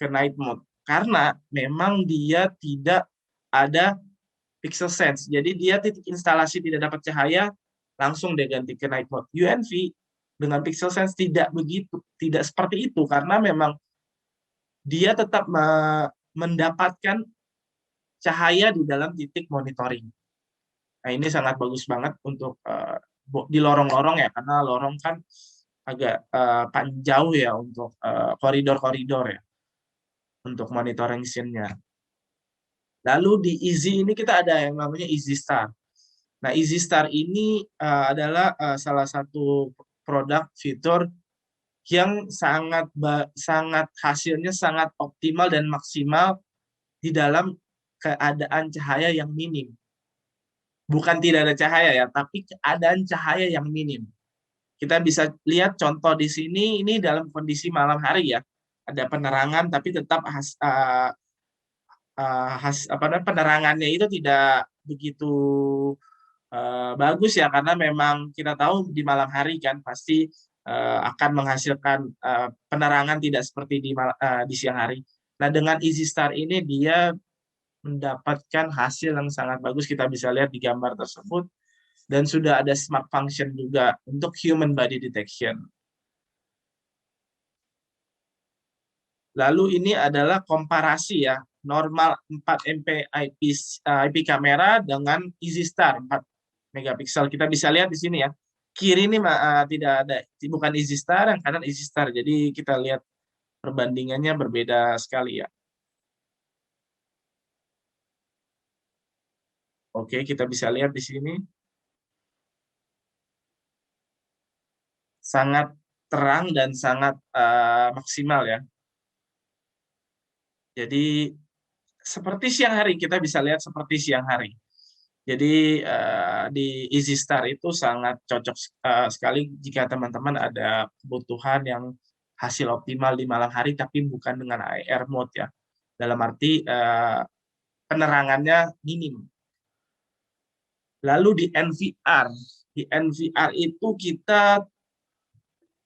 ke night mode. Karena memang dia tidak ada Pixel Sense. Jadi dia titik instalasi tidak dapat cahaya, langsung dia ganti ke night mode. UNV dengan Pixel Sense tidak begitu, tidak seperti itu, karena memang dia tetap mendapatkan cahaya di dalam titik monitoring. Nah ini sangat bagus banget untuk di lorong-lorong ya, karena lorong kan agak jauh ya untuk koridor-koridor ya, untuk monitoring scene-nya. Lalu di Easy ini kita ada yang namanya Easy Star. Nah, Easy Star ini adalah salah satu produk fitur yang sangat hasilnya sangat optimal dan maksimal di dalam keadaan cahaya yang minim. bukan tidak ada cahaya ya, tapi keadaan cahaya yang minim. Kita bisa lihat contoh di sini, ini dalam kondisi malam hari ya, ada penerangan tapi tetap penerangannya itu tidak begitu bagus ya, karena memang kita tahu di malam hari kan pasti akan menghasilkan penerangan tidak seperti di siang hari. Nah, dengan Easy Star ini dia mendapatkan hasil yang sangat bagus, kita bisa lihat di gambar tersebut, dan sudah ada smart function juga untuk human body detection. Lalu ini adalah komparasi ya, normal 4 MP IP kamera dengan Easy Star 4 megapiksel. Kita bisa lihat di sini ya. Kiri ini tidak ada, bukan Easy Star, yang kanan Easy Star. Jadi kita lihat perbandingannya berbeda sekali ya. Oke, kita bisa lihat di sini. Sangat terang dan sangat maksimal ya. Jadi seperti siang hari, kita bisa lihat seperti siang hari. Jadi di Easy Star itu sangat cocok sekali jika teman-teman ada kebutuhan yang hasil optimal di malam hari, tapi bukan dengan IR mode ya. Dalam arti penerangannya minim. Lalu di NVR itu kita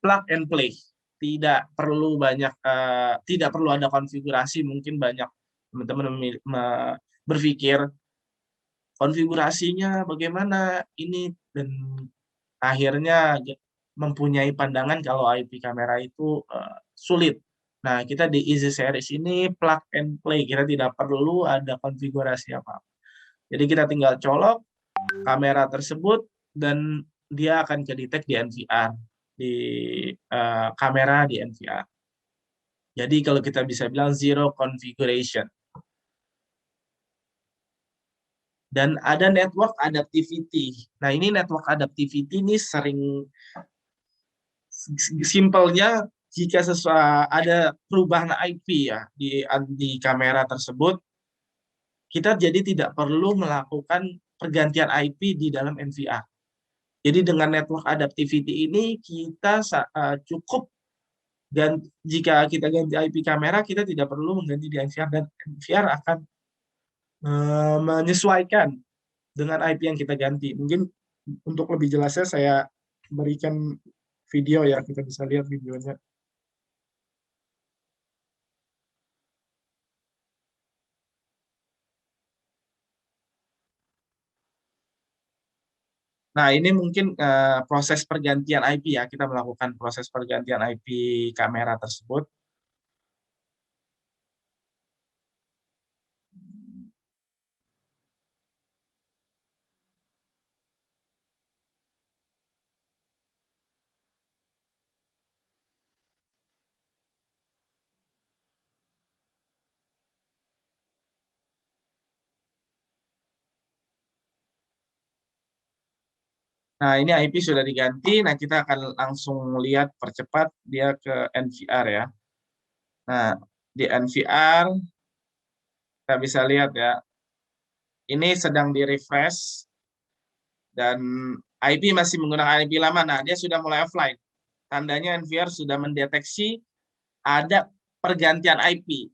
plug and play. Tidak perlu banyak, tidak perlu ada konfigurasi. Mungkin banyak teman-teman berpikir konfigurasinya bagaimana ini, dan akhirnya mempunyai pandangan kalau IP kamera itu sulit. Nah, kita di Easy Series ini plug and play, kita tidak perlu ada konfigurasi apa-apa. Jadi kita tinggal colok kamera tersebut dan dia akan kedetek di NVR, di kamera di NVR. Jadi kalau kita bisa bilang zero configuration. Dan ada network adaptivity. Nah, ini network adaptivity ini sering, simpelnya jika ada perubahan IP ya di kamera tersebut, kita jadi tidak perlu melakukan pergantian IP di dalam NVR. Jadi dengan network adaptivity ini kita cukup, dan jika kita ganti IP kamera, kita tidak perlu mengganti di NVR, dan NVR akan menyesuaikan dengan IP yang kita ganti. Mungkin untuk lebih jelasnya saya berikan video ya, kita bisa lihat videonya. Nah, ini mungkin proses pergantian IP ya, kita melakukan proses pergantian IP kamera tersebut. Nah, ini IP sudah diganti. Nah, kita akan langsung lihat, percepat dia ke NVR ya. Nah, di NVR kita bisa lihat ya, ini sedang di-refresh dan IP masih menggunakan IP lama. Nah, dia sudah mulai offline. Tandanya NVR sudah mendeteksi ada pergantian IP.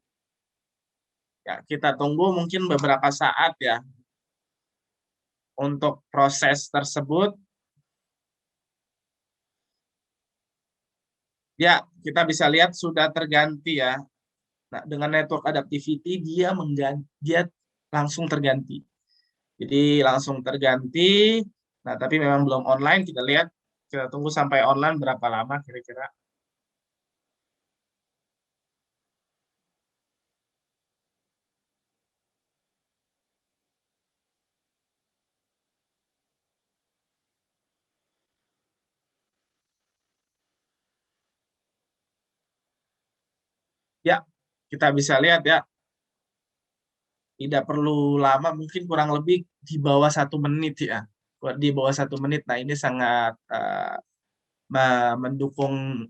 Ya, kita tunggu mungkin beberapa saat ya untuk proses tersebut. Ya, kita bisa lihat sudah terganti ya. Nah, dengan network adaptivity dia langsung terganti. Jadi langsung terganti. Nah, tapi memang belum online. Kita lihat, kita tunggu sampai online berapa lama kira-kira. Ya, kita bisa lihat ya. Tidak perlu lama, mungkin kurang lebih di bawah 1 menit ya. Di bawah 1 menit. Nah, ini sangat mendukung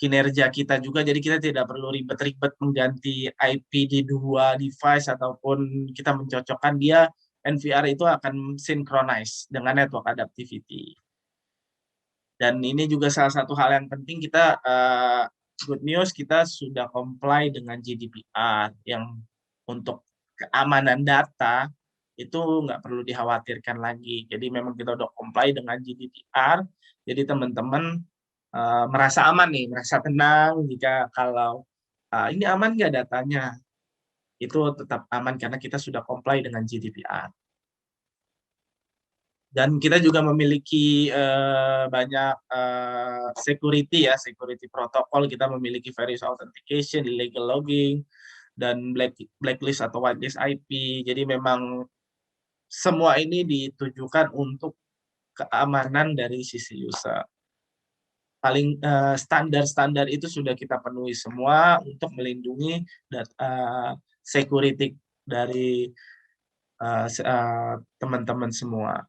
kinerja kita juga, jadi kita tidak perlu ribet-ribet mengganti IP di 2 device ataupun kita mencocokkan. Dia NVR itu akan synchronize dengan network adaptivity. Dan ini juga salah satu hal yang penting, kita good news, kita sudah comply dengan GDPR yang untuk keamanan data itu nggak perlu dikhawatirkan lagi. Jadi memang kita udah comply dengan GDPR, jadi teman-teman merasa aman nih, merasa tenang jika kalau ini aman nggak datanya, itu tetap aman karena kita sudah comply dengan GDPR. Dan kita juga memiliki banyak security protokol. Kita memiliki various authentication, illegal logging, dan blacklist atau whitelist IP. Jadi memang semua ini ditujukan untuk keamanan dari sisi user. Paling standar-standar itu sudah kita penuhi semua untuk melindungi security dari teman-teman semua.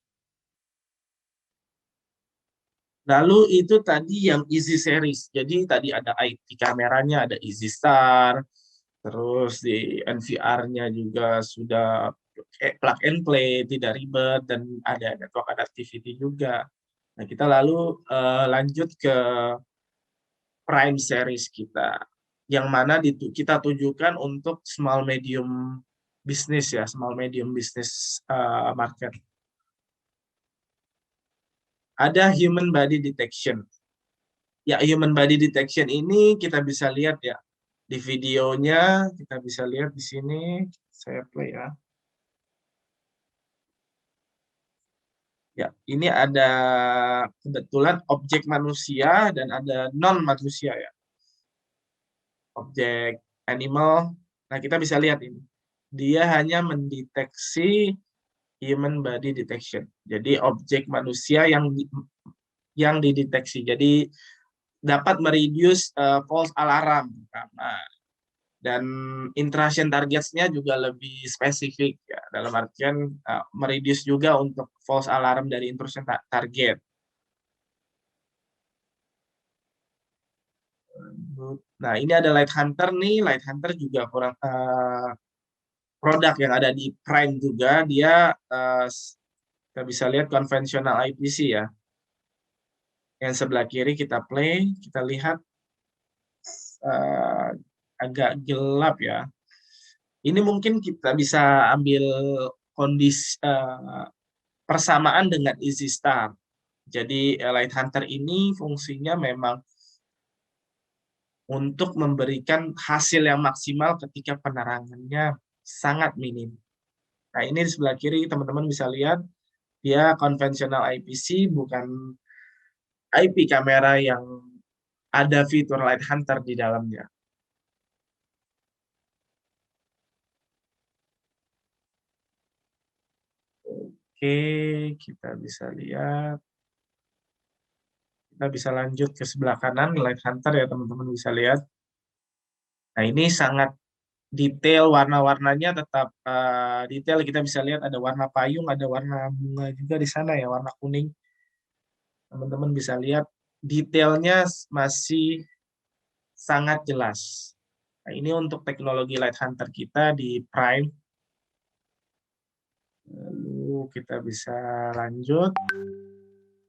Lalu itu tadi yang Easy Series. Jadi tadi ada IP kameranya, ada Easy Star, terus di NVR-nya juga sudah plug and play, tidak ribet, dan ada network adaptivity juga. Nah, kita lalu lanjut ke Prime Series kita, yang mana kita tujukan untuk small medium business ya, small medium business market. Ada human body detection. Ya, human body detection ini kita bisa lihat ya di videonya, kita bisa lihat di sini. Saya play ya. Ya, ini ada kebetulan objek manusia dan ada non manusia ya. Objek animal. Nah, kita bisa lihat ini. Dia hanya mendeteksi human body detection. Jadi objek manusia yang dideteksi. Jadi dapat mereduce false alarm pertama. Dan interaction targets-nya juga lebih spesifik ya, dalam artian mereduce juga untuk false alarm dari intrusion target. Nah, ini ada Light Hunter nih. Light Hunter juga produk yang ada di Prime juga. Dia kita bisa lihat konvensional IPC ya. Yang sebelah kiri kita play, kita lihat agak gelap ya. Ini mungkin kita bisa ambil kondisi persamaan dengan Easy Star. Jadi Light Hunter ini fungsinya memang untuk memberikan hasil yang maksimal ketika penerangannya sangat minim. Nah, ini di sebelah kiri teman-teman bisa lihat, dia konvensional IPC, bukan IP kamera yang ada fitur Light Hunter di dalamnya. Oke, kita bisa lihat. Kita bisa lanjut ke sebelah kanan, Light Hunter ya teman-teman bisa lihat. Nah, ini sangat detail, warna-warnanya tetap detail. Kita bisa lihat ada warna payung, ada warna bunga juga di sana ya, warna kuning. Teman-teman bisa lihat detailnya masih sangat jelas. Nah, ini untuk teknologi Light Hunter kita di Prime. Lalu kita bisa lanjut.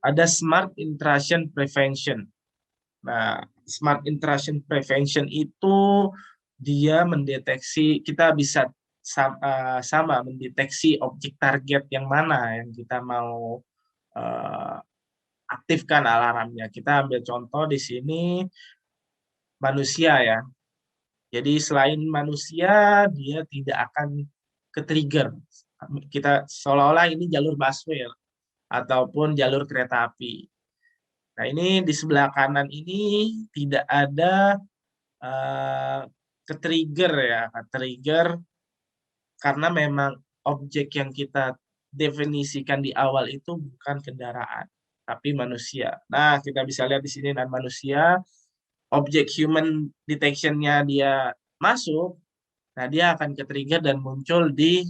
Ada Smart Intrusion Prevention. Nah, Smart Intrusion Prevention itu dia mendeteksi, kita bisa sama mendeteksi objek target yang mana yang kita mau aktifkan alarmnya. Kita ambil contoh di sini manusia ya. Jadi selain manusia, dia tidak akan ke-trigger. Kita seolah-olah ini jalur busway ya, ataupun jalur kereta api. Nah, ini di sebelah kanan ini tidak ada ke-trigger ya, ke-trigger karena memang objek yang kita definisikan di awal itu bukan kendaraan, tapi manusia. Nah, kita bisa lihat di sini dan manusia, objek human detection-nya dia masuk, nah dia akan ke-trigger dan muncul di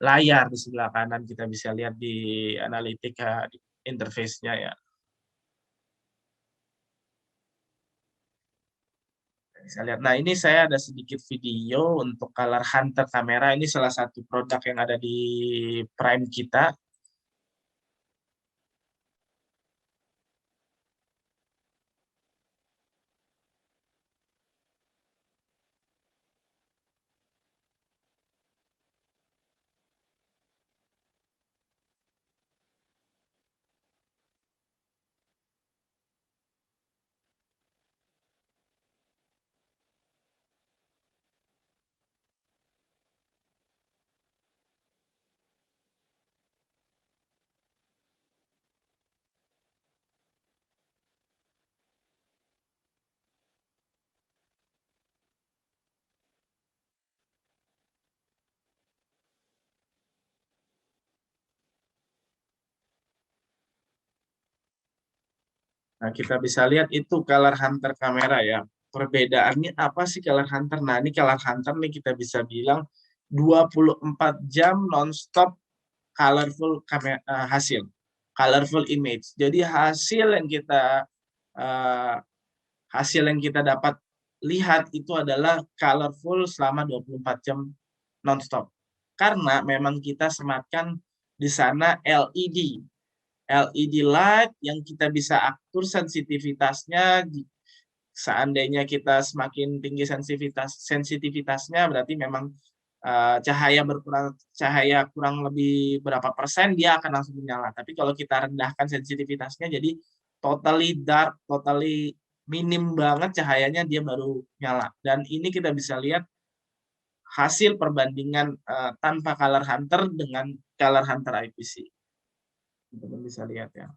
layar di sebelah kanan. Kita bisa lihat di analitika interface-nya ya. Bisa lihat. Nah, ini saya ada sedikit video untuk Color Hunter kamera. Ini salah satu produk yang ada di Prime kita. Nah, kita bisa lihat itu Color Hunter kamera ya. Perbedaannya apa sih Color Hunter? Nah, ini Color Hunter nih kita bisa bilang 24 jam nonstop colorful hasil, colorful image. Jadi eh, hasil yang kita dapat lihat itu adalah colorful selama 24 jam nonstop. Karena memang kita sematkan di sana LED light yang kita bisa atur sensitivitasnya. Seandainya kita semakin tinggi sensitivitasnya, berarti memang cahaya kurang lebih berapa persen dia akan langsung menyala. Tapi kalau kita rendahkan sensitivitasnya, jadi totally dark, totally minim banget cahayanya, dia baru nyala. Dan ini kita bisa lihat hasil perbandingan tanpa Color Hunter dengan Color Hunter IPC. Teman-teman bisa lihat ya.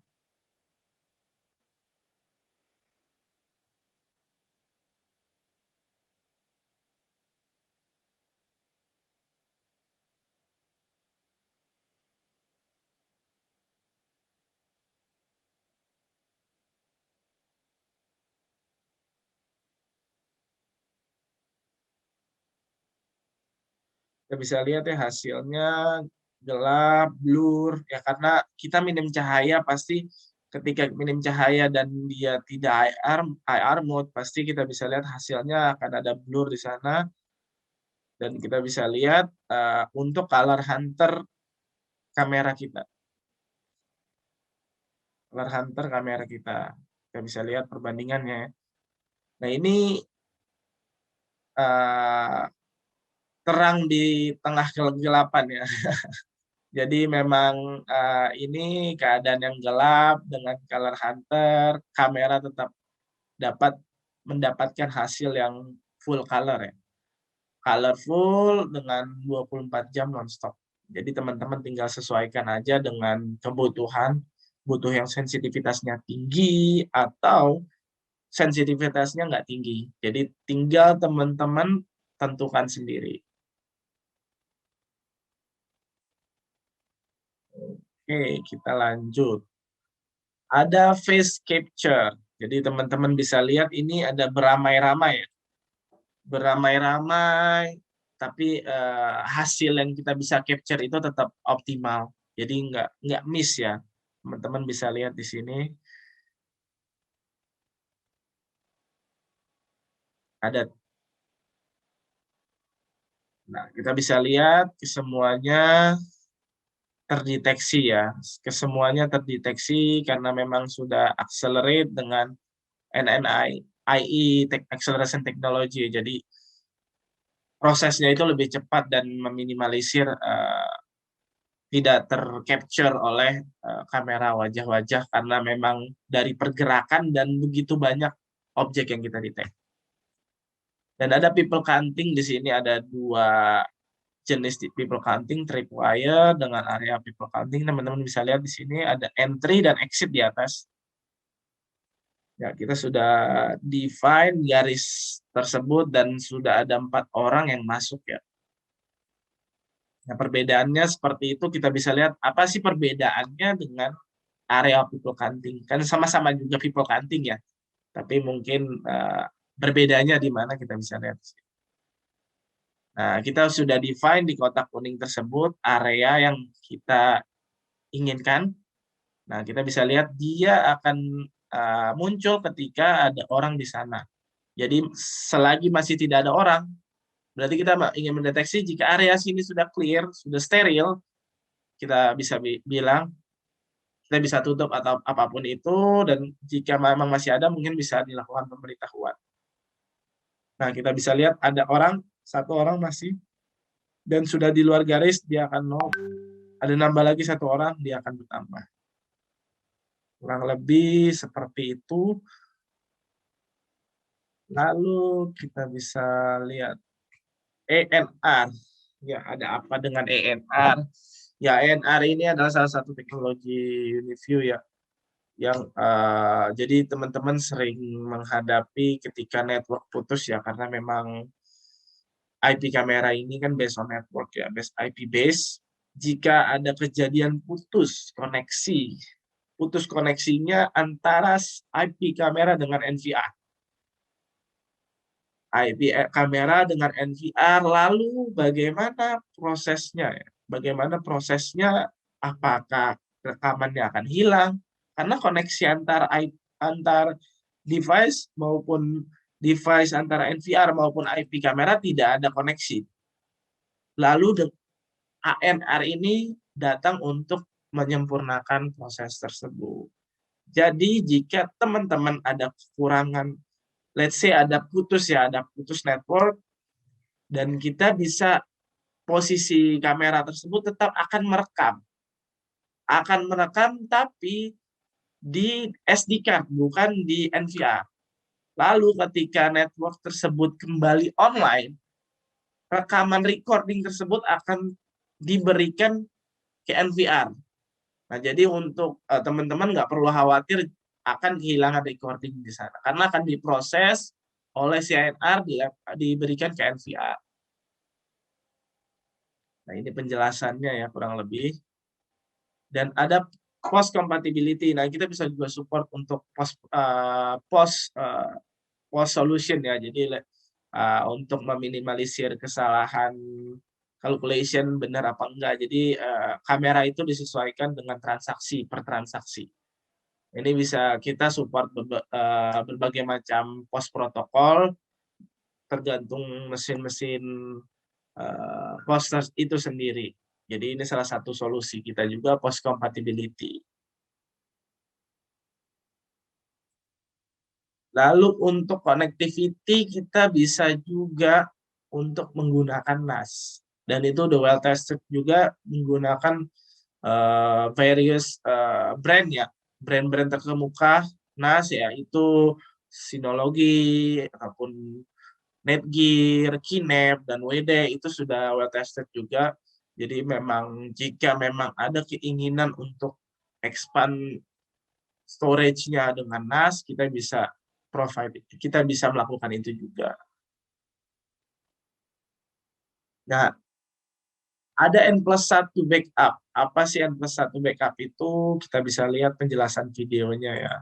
Kita bisa lihat ya hasilnya gelap, blur, ya karena kita minim cahaya, pasti ketika minim cahaya dan dia tidak IR mode, pasti kita bisa lihat hasilnya akan ada blur di sana. Dan kita bisa lihat untuk Color Hunter kamera kita. Color Hunter kamera kita. Kita bisa lihat perbandingannya. Nah, ini terang di tengah kegelapan ya. Jadi memang ini keadaan yang gelap dengan Color Hunter, kamera tetap dapat mendapatkan hasil yang full color ya. Colorful dengan 24 jam nonstop. Jadi teman-teman tinggal sesuaikan aja dengan kebutuhan, butuh yang sensitivitasnya tinggi atau sensitivitasnya nggak tinggi. Jadi tinggal teman-teman tentukan sendiri. Oke, kita lanjut. Ada face capture. Jadi teman-teman bisa lihat ini ada beramai-ramai ya. Beramai-ramai, tapi hasil yang kita bisa capture itu tetap optimal. Jadi nggak miss ya. Teman-teman bisa lihat di sini. Ada. Nah, kita bisa lihat semuanya terdeteksi ya. Kesemuanya terdeteksi karena memang sudah accelerate dengan NNI, IE, Acceleration Technology. Jadi prosesnya itu lebih cepat dan meminimalisir tidak tercapture oleh kamera wajah-wajah karena memang dari pergerakan dan begitu banyak objek yang kita detect. Dan ada people counting di sini, ada dua jenis people counting, tripwire dengan area people counting. Teman-teman bisa lihat di sini ada entry dan exit di atas. Ya, kita sudah define garis tersebut dan sudah ada 4 orang yang masuk ya. Nah, perbedaannya seperti itu, kita bisa lihat apa sih perbedaannya dengan area people counting. Kan sama-sama juga people counting ya, tapi mungkin berbedanya di mana kita bisa lihat. Nah, kita sudah define di kotak kuning tersebut area yang kita inginkan. Nah, kita bisa lihat dia akan muncul ketika ada orang di sana. Jadi selagi masih tidak ada orang, berarti kita ingin mendeteksi jika area sini sudah clear, sudah steril, kita bisa bilang, kita bisa tutup atau apapun itu, dan jika memang masih ada, mungkin bisa dilakukan pemberitahuan. Nah, kita bisa lihat ada satu orang masih, dan sudah di luar garis, dia akan nol. Ada nambah lagi satu orang, dia akan bertambah. Kurang lebih seperti itu. Lalu kita bisa lihat ENR. Ya, ada apa dengan ENR? Ya, ENR ini adalah salah satu teknologi UniView ya, yang jadi teman-teman sering menghadapi ketika network putus ya, karena memang IP kamera ini kan based on network ya, based IP base. Jika ada kejadian putus koneksinya antara IP kamera dengan NVR. IP kamera dengan NVR, lalu bagaimana prosesnya ya? Bagaimana prosesnya, apakah rekamannya akan hilang? Karena koneksi antar device maupun device antara NVR maupun IP kamera tidak ada koneksi. Lalu ANR ini datang untuk menyempurnakan proses tersebut. Jadi jika teman-teman ada kekurangan, let's say ada putus network, dan kita bisa posisi kamera tersebut tetap akan merekam tapi di SD card, bukan di NVR. Lalu ketika network tersebut kembali online, rekaman recording tersebut akan diberikan ke NVR. Nah, jadi untuk teman-teman nggak perlu khawatir akan kehilangan recording di sana, karena akan diproses oleh CNR, diberikan ke NVR. Nah, ini penjelasannya ya kurang lebih. Dan ada post compatibility. Nah, kita bisa juga support untuk post solution ya. Jadi untuk meminimalisir kesalahan calculation benar apa enggak. Jadi kamera itu disesuaikan dengan transaksi per transaksi. Ini bisa kita support berbagai macam post protokol tergantung mesin-mesin poster itu sendiri. Jadi ini salah satu solusi kita juga, post compatibility. Lalu untuk connectivity kita bisa juga untuk menggunakan NAS. Dan itu udah well tested juga menggunakan various brand ya. Brand-brand terkemuka NAS ya, itu Synology ataupun Netgear, Kinect, dan WD itu sudah well tested juga. Jadi memang jika memang ada keinginan untuk expand storage-nya dengan NAS, kita bisa melakukan itu juga. Nah, ada N+1 backup. Apa sih N+1 backup itu? Kita bisa lihat penjelasan videonya ya.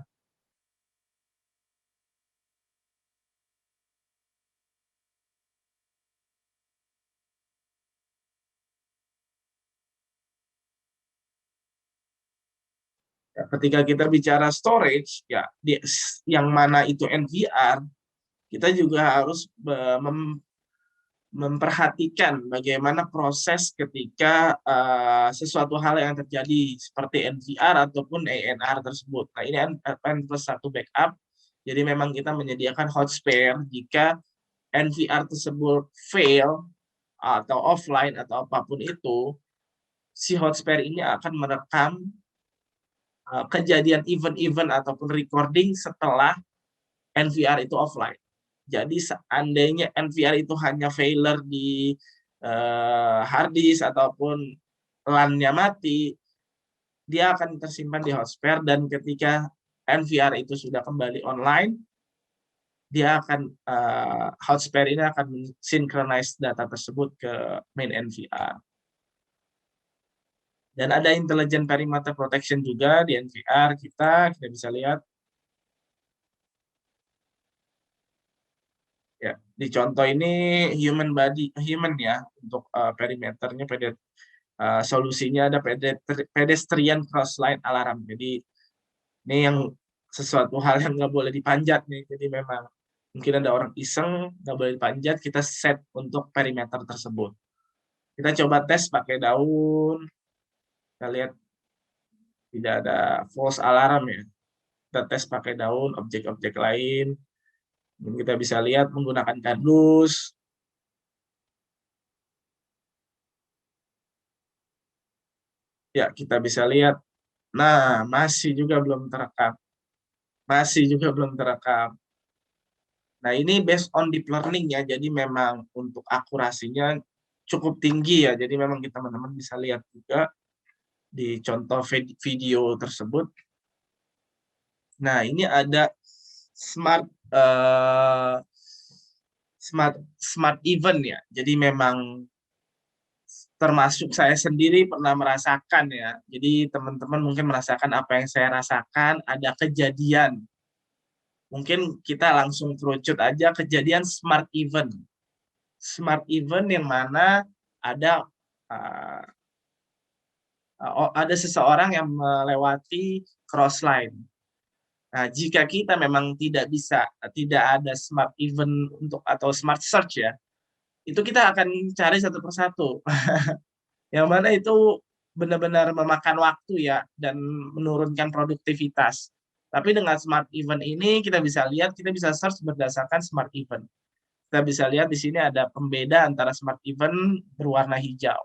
Ketika kita bicara storage, ya yang mana itu NVR, kita juga harus memperhatikan bagaimana proses ketika sesuatu hal yang terjadi seperti NVR ataupun ANR tersebut. Nah, ini N+1 backup. Jadi memang kita menyediakan hot spare jika NVR tersebut fail atau offline atau apapun itu, si hot spare ini akan merekam kejadian event-event ataupun recording setelah NVR itu offline. Jadi seandainya NVR itu hanya failure di hard disk ataupun LAN-nya mati, dia akan tersimpan di hot spare, dan ketika NVR itu sudah kembali online, dia akan hot spare ini akan synchronize data tersebut ke main NVR. Dan ada intelligent perimeter protection juga di NVR kita bisa lihat. Ya, di contoh ini human ya, untuk perimeternya solusinya ada pedestrian cross line alarm. Jadi ini yang sesuatu hal yang nggak boleh dipanjat nih. Jadi memang Mungkin ada orang iseng, nggak boleh dipanjat, kita set untuk perimeter tersebut. Kita coba tes pakai daun, kita lihat tidak ada false alarm ya. Kita tes pakai daun, objek-objek lain. Dan kita bisa lihat menggunakan kardus. Ya, kita bisa lihat. Nah, masih juga belum terekam. Masih juga belum terekam. Nah, ini based on deep learning ya. Jadi memang untuk akurasinya cukup tinggi ya. Jadi memang teman-teman bisa lihat juga di contoh video tersebut. Nah, ini ada smart event ya. Jadi memang termasuk saya sendiri pernah merasakan ya. Jadi teman-teman mungkin merasakan apa yang saya rasakan, ada kejadian. Mungkin kita langsung kerucut aja kejadian smart event. Smart event yang mana ada seseorang yang melewati cross line. Nah, jika kita memang tidak ada smart event atau smart search ya, itu kita akan cari satu persatu. Yang mana itu benar-benar memakan waktu ya, dan menurunkan produktivitas. Tapi dengan smart event ini kita bisa lihat, kita bisa search berdasarkan smart event. Kita bisa lihat di sini ada pembeda antara smart event berwarna hijau.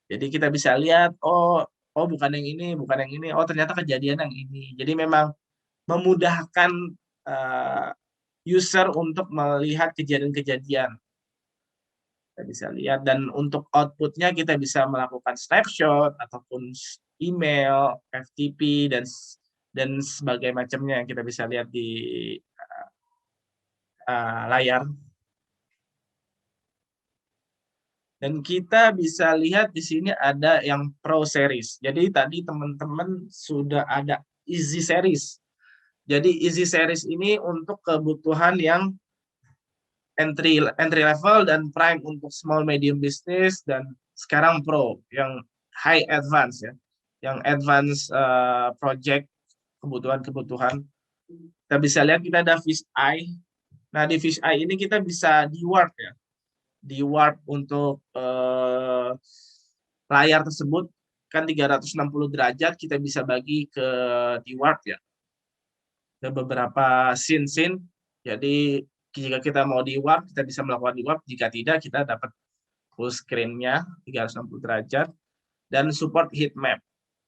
Jadi kita bisa lihat, oh bukan yang ini, bukan yang ini, oh ternyata kejadian yang ini. Jadi memang memudahkan user untuk melihat kejadian-kejadian. Kita bisa lihat, dan untuk outputnya kita bisa melakukan snapshot ataupun email, FTP, dan sebagainya macamnya yang kita bisa lihat di layar. Dan kita bisa lihat di sini ada yang Pro Series. Jadi tadi teman-teman sudah ada Easy Series. Jadi Easy Series ini untuk kebutuhan yang entry level dan prime untuk small medium business, dan sekarang Pro yang high advance ya. Yang advance project kebutuhan. Kita bisa lihat kita ada Fish Eye. Nah, di Fish Eye ini kita bisa di warp ya. Di warp untuk layar tersebut kan 360 derajat, kita bisa bagi ke di warp ya. Ada beberapa scene. Jadi jika kita mau di warp, kita bisa melakukan di warp. Jika tidak, kita dapat full screen-nya 360 derajat dan support heat map.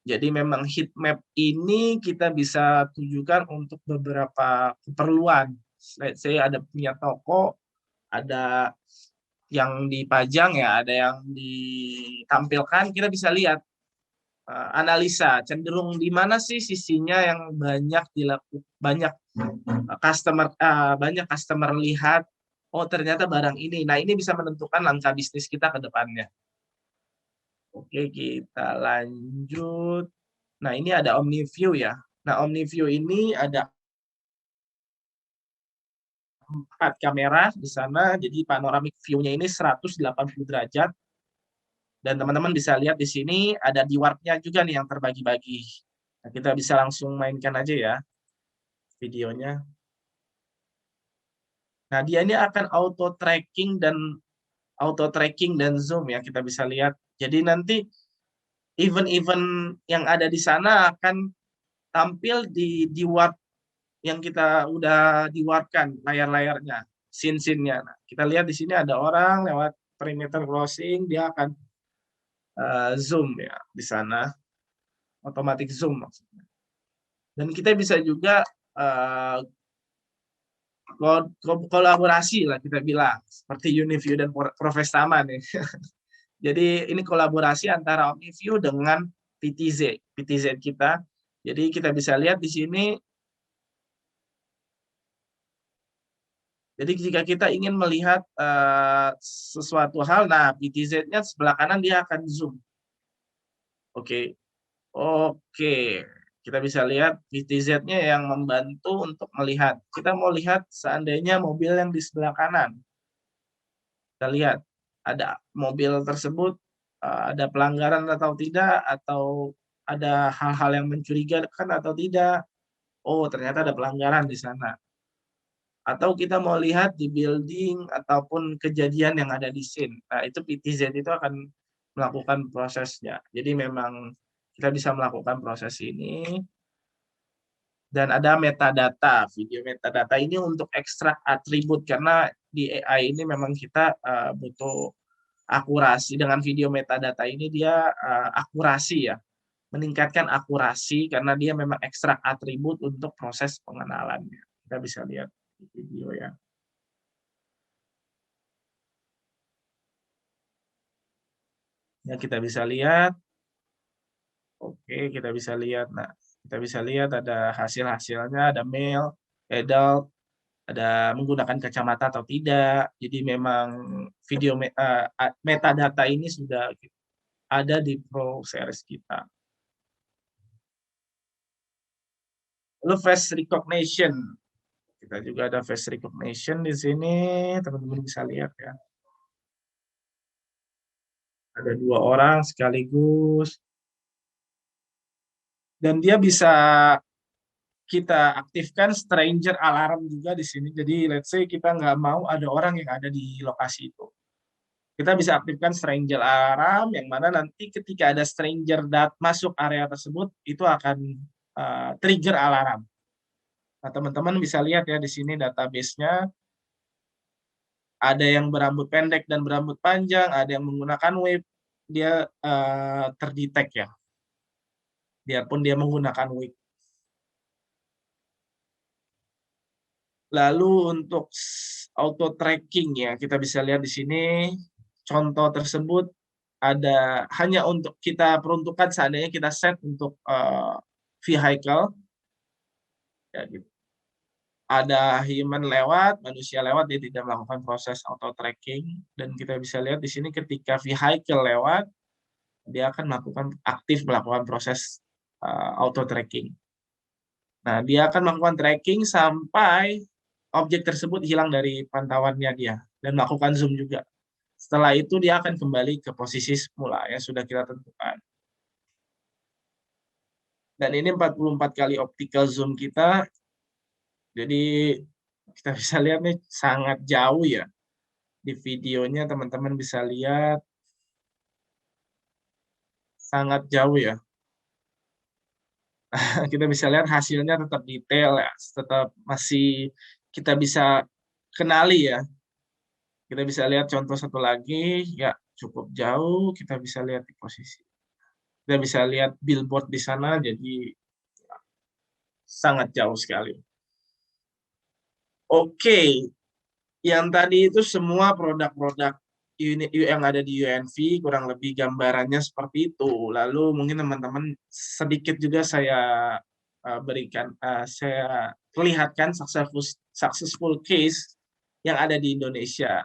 Jadi memang heat map ini kita bisa tujukan untuk beberapa keperluan. Let's say ada punya toko, ada yang dipajang ya, ada yang ditampilkan, kita bisa lihat analisa cenderung di mana sih sisinya yang banyak customer lihat, oh ternyata barang ini. Nah, ini bisa menentukan langkah bisnis kita ke depannya. Oke, kita lanjut. Nah, ini ada OmniView ya. Nah, OmniView ini ada 4 kamera di sana, jadi panoramic view-nya ini 180 derajat. Dan teman-teman bisa lihat di sini ada di warp-nya juga nih yang terbagi-bagi. Nah, kita bisa langsung mainkan aja ya videonya. Nah, dia ini akan auto tracking dan zoom ya, kita bisa lihat. Jadi nanti event-event yang ada di sana akan tampil di warp yang kita udah di warpkan layar-layarnya, scene-nya. Nah, kita lihat di sini ada orang lewat perimeter crossing, dia akan zoom ya di sana, otomatis zoom maksudnya. Dan kita bisa juga kolaborasi lah kita bilang, seperti UniView dan Profestama nih. Jadi ini kolaborasi antara OmniView dengan PTZ kita. Jadi kita bisa lihat di sini. Jadi jika kita ingin melihat sesuatu hal, nah PTZ-nya sebelah kanan dia akan zoom. Oke. Kita bisa lihat PTZ-nya yang membantu untuk melihat. Kita mau lihat seandainya mobil yang di sebelah kanan. Kita lihat ada mobil tersebut, ada pelanggaran atau tidak, atau ada hal-hal yang mencurigakan atau tidak. Oh, ternyata ada pelanggaran di sana. Atau kita mau lihat di building ataupun kejadian yang ada di scene. Nah, itu PTZ itu akan melakukan prosesnya. Jadi memang kita bisa melakukan proses ini. Dan ada metadata, video metadata ini untuk ekstrak atribut, karena di AI ini memang kita butuh akurasi. Dengan video metadata ini dia akurasi ya, meningkatkan akurasi karena dia memang ekstrak atribut untuk proses pengenalannya. Kita bisa lihat di video ya. Ya, kita bisa lihat. Oke, kita bisa lihat. Nah, kita bisa lihat ada hasil-hasilnya, ada male, adult, ada menggunakan kacamata atau tidak. Jadi memang video metadata ini sudah ada di Pro Series kita. Lalu face recognition. Kita juga ada face recognition di sini, teman-teman bisa lihat ya. Ada 2 orang sekaligus. Dan dia bisa kita aktifkan stranger alarm juga di sini. Jadi let's say kita nggak mau ada orang yang ada di lokasi itu. Kita bisa aktifkan stranger alarm, yang mana nanti ketika ada stranger masuk area tersebut, itu akan trigger alarm. Nah, teman-teman bisa lihat ya di sini database-nya. Ada yang berambut pendek dan berambut panjang, ada yang menggunakan wave, dia terdetek ya. Biarpun dia menggunakan wig. Lalu untuk auto tracking ya, kita bisa lihat di sini contoh tersebut ada hanya untuk kita peruntukkan seandainya kita set untuk vehicle ya gitu. Ada human lewat, manusia lewat, dia tidak melakukan proses auto tracking, dan kita bisa lihat di sini ketika vehicle lewat, dia akan melakukan proses auto tracking. Nah, dia akan melakukan tracking sampai objek tersebut hilang dari pantauannya dia, dan melakukan zoom juga. Setelah itu dia akan kembali ke posisi semula yang sudah kita tentukan. Dan ini 44 kali optical zoom kita. Jadi kita bisa lihat nih sangat jauh ya. Di videonya teman-teman bisa lihat sangat jauh ya. Kita bisa lihat hasilnya tetap detail ya, tetap masih kita bisa kenali ya. Kita bisa lihat contoh satu lagi, ya cukup jauh, kita bisa lihat di posisi. Kita bisa lihat billboard di sana, jadi sangat jauh sekali. Oke, yang tadi itu semua produk-produk yang ada di UNV, kurang lebih gambarannya seperti itu. Lalu mungkin teman-teman sedikit juga saya saya perlihatkan successful case yang ada di Indonesia.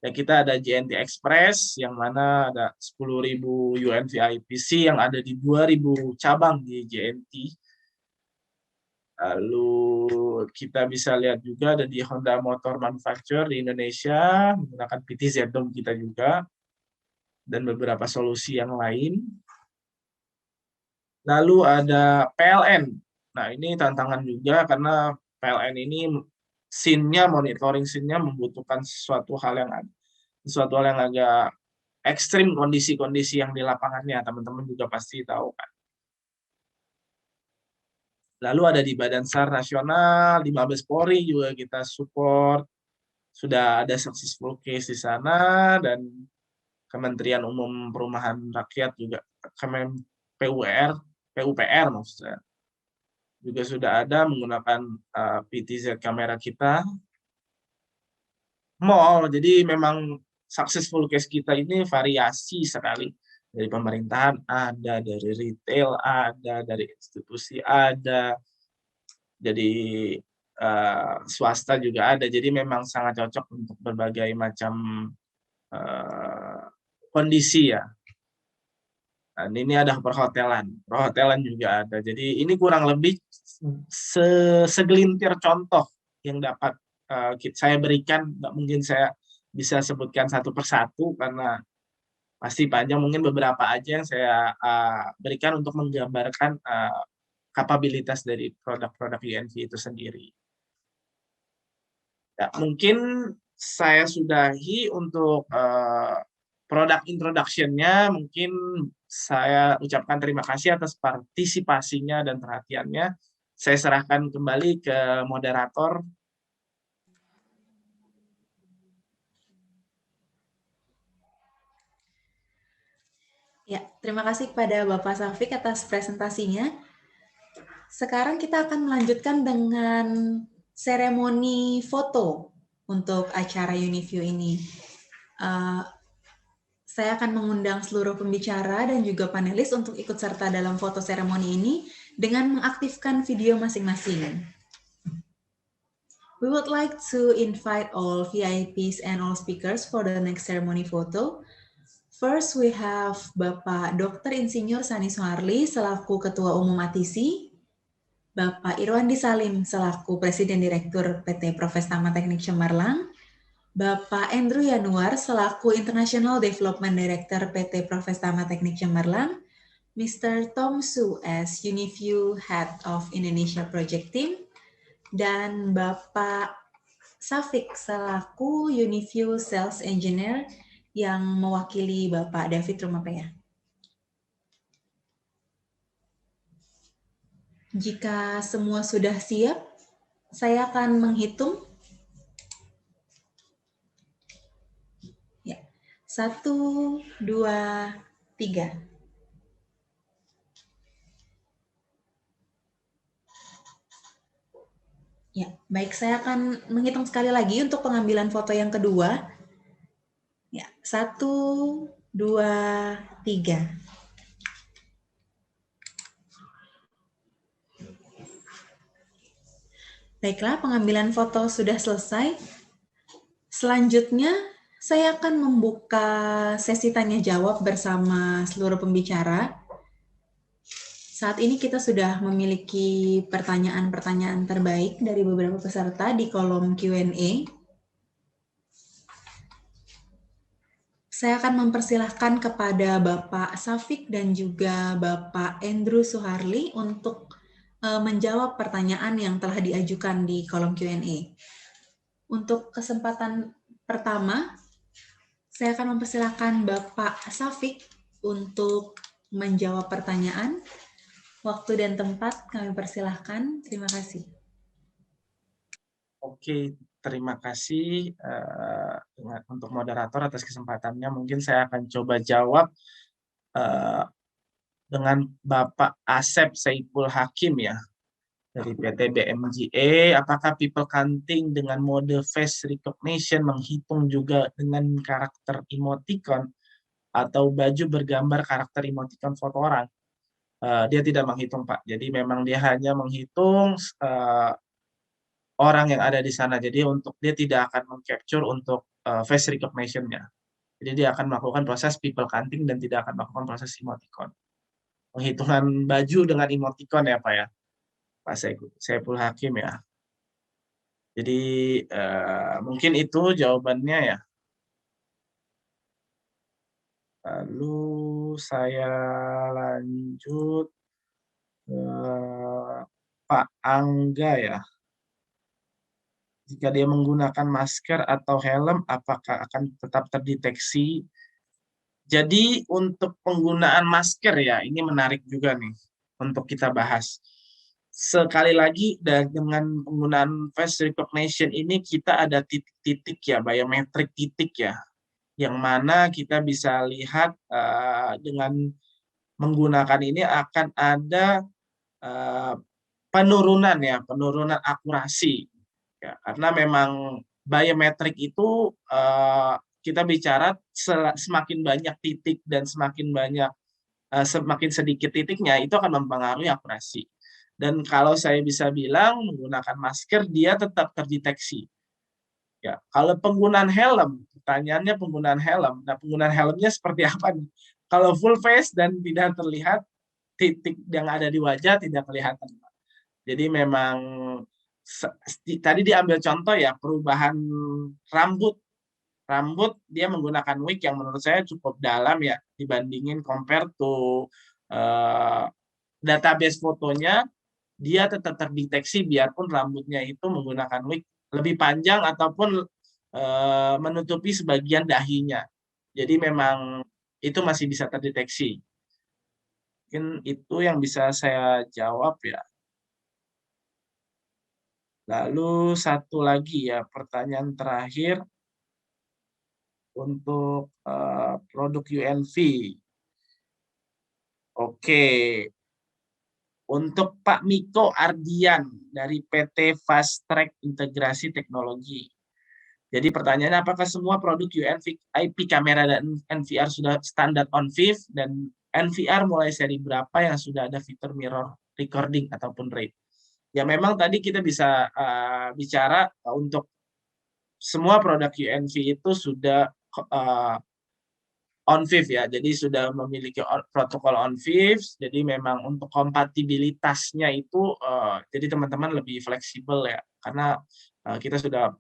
Ya, kita ada JNT Express yang mana ada 10.000 UNV IPC yang ada di 2.000 cabang di JNT. Lalu kita bisa lihat juga ada di Honda Motor Manufacture di Indonesia menggunakan PTZ Dome kita juga, dan beberapa solusi yang lain. Lalu ada PLN. Nah, ini tantangan juga karena PLN ini monitoring scene-nya membutuhkan sesuatu hal yang agak ekstrim, kondisi-kondisi yang di lapangannya, teman-teman juga pasti tahu kan. Lalu ada di Badan SAR Nasional, di Mabes Polri juga kita support. Sudah ada successful case di sana, dan Kementerian Umum Perumahan Rakyat juga, PUPR maksudnya, juga sudah ada menggunakan PTZ kamera kita. Mall, jadi memang successful case kita ini variasi sekali. Dari pemerintahan ada, dari retail ada, dari institusi ada, jadi swasta juga ada. Jadi memang sangat cocok untuk berbagai macam kondisi ya. Dan ini ada perhotelan juga ada. Jadi ini kurang lebih segelintir contoh yang dapat saya berikan. Nggak mungkin saya bisa sebutkan satu persatu karena pasti panjang, mungkin beberapa aja yang saya berikan untuk menggambarkan kapabilitas dari produk-produk UNV itu sendiri. Ya, mungkin saya sudahi untuk product introduction-nya. Mungkin saya ucapkan terima kasih atas partisipasinya dan perhatiannya. Saya serahkan kembali ke moderator. Ya, terima kasih kepada Bapak Safik atas presentasinya. Sekarang kita akan melanjutkan dengan seremoni foto untuk acara Uniview ini. Saya akan mengundang seluruh pembicara dan juga panelis untuk ikut serta dalam foto seremoni ini dengan mengaktifkan video masing-masing. We would like to invite all VIPs and all speakers for the next ceremony photo. First, we have Bapak Dr. Insinyur Sani Soeharli selaku Ketua Umum ATISI, Bapak Irwandi Salim selaku Presiden Direktur PT Profestama Teknik Cemerlang, Bapak Andrew Yanuar selaku International Development Director PT Profestama Teknik Cemerlang, Mr. Tom Su as Uniview Head of Indonesia Project Team, dan Bapak Safik selaku Uniview Sales Engineer yang mewakili Bapak David Rumapea. Jika semua sudah siap, saya akan menghitung. Ya, 1, 2, 3. Ya, baik, saya akan menghitung sekali lagi untuk pengambilan foto yang kedua. Ya, 1, 2, 3. Baiklah, pengambilan foto sudah selesai. Selanjutnya, saya akan membuka sesi tanya-jawab bersama seluruh pembicara. Saat ini kita sudah memiliki pertanyaan-pertanyaan terbaik dari beberapa peserta di kolom Q&A. Saya akan mempersilahkan kepada Bapak Safik dan juga Bapak Andrew Soeharli untuk menjawab pertanyaan yang telah diajukan di kolom Q&A. Untuk kesempatan pertama, saya akan mempersilahkan Bapak Safik untuk menjawab pertanyaan. Waktu dan tempat kami persilahkan. Terima kasih. Oke, terima kasih untuk moderator atas kesempatannya. Mungkin saya akan coba jawab dengan Bapak Asep Saiful Hakim ya, dari PT BMGE. Apakah people counting dengan mode face recognition menghitung juga dengan karakter emoticon atau baju bergambar karakter emoticon foto orang? Dia tidak menghitung, Pak. Jadi memang dia hanya menghitung orang yang ada di sana. Jadi dia tidak akan meng-capture untuk face recognition-nya. Jadi dia akan melakukan proses people counting dan tidak akan melakukan proses emoticon. Penghitungan baju dengan emoticon ya, Pak ya. Pak Saiful Hakim ya. Jadi mungkin itu jawabannya ya. Lalu saya lanjut ke Pak Angga ya. Jika dia menggunakan masker atau helm, apakah akan tetap terdeteksi? Jadi untuk penggunaan masker ya, ini menarik juga nih untuk kita bahas. Sekali lagi, dengan penggunaan face recognition ini kita ada titik-titik ya, biometrik titik ya, yang mana kita bisa lihat dengan menggunakan ini akan ada penurunan akurasi. Ya, karena memang biometrik itu kita bicara semakin banyak titik dan semakin sedikit titiknya itu akan mempengaruhi akurasi. Dan kalau saya bisa bilang menggunakan masker dia tetap terdeteksi. Ya, kalau penggunaan helm, pertanyaannya penggunaan helm. Nah, penggunaan helmnya seperti apa nih? Kalau full face dan tidak terlihat titik yang ada di wajah tidak kelihatan. Jadi memang tadi diambil contoh ya, perubahan rambut dia menggunakan wig yang menurut saya cukup dalam ya dibandingin compare to database fotonya, dia tetap terdeteksi biarpun rambutnya itu menggunakan wig lebih panjang ataupun menutupi sebagian dahinya. Jadi memang itu masih bisa terdeteksi. Mungkin itu yang bisa saya jawab ya. Lalu satu lagi ya, pertanyaan terakhir untuk produk UNV. Oke, untuk Pak Miko Ardian dari PT Fast Track Integrasi Teknologi. Jadi pertanyaannya, apakah semua produk UNV IP kamera dan NVR sudah standar on-fifth, dan NVR mulai seri berapa yang sudah ada fitur mirror recording ataupun RAID? Ya memang tadi kita bisa bicara untuk semua produk UNV itu sudah on-fifth ya, jadi sudah memiliki protokol on-fifth, jadi memang untuk kompatibilitasnya itu jadi teman-teman lebih fleksibel ya, karena kita sudah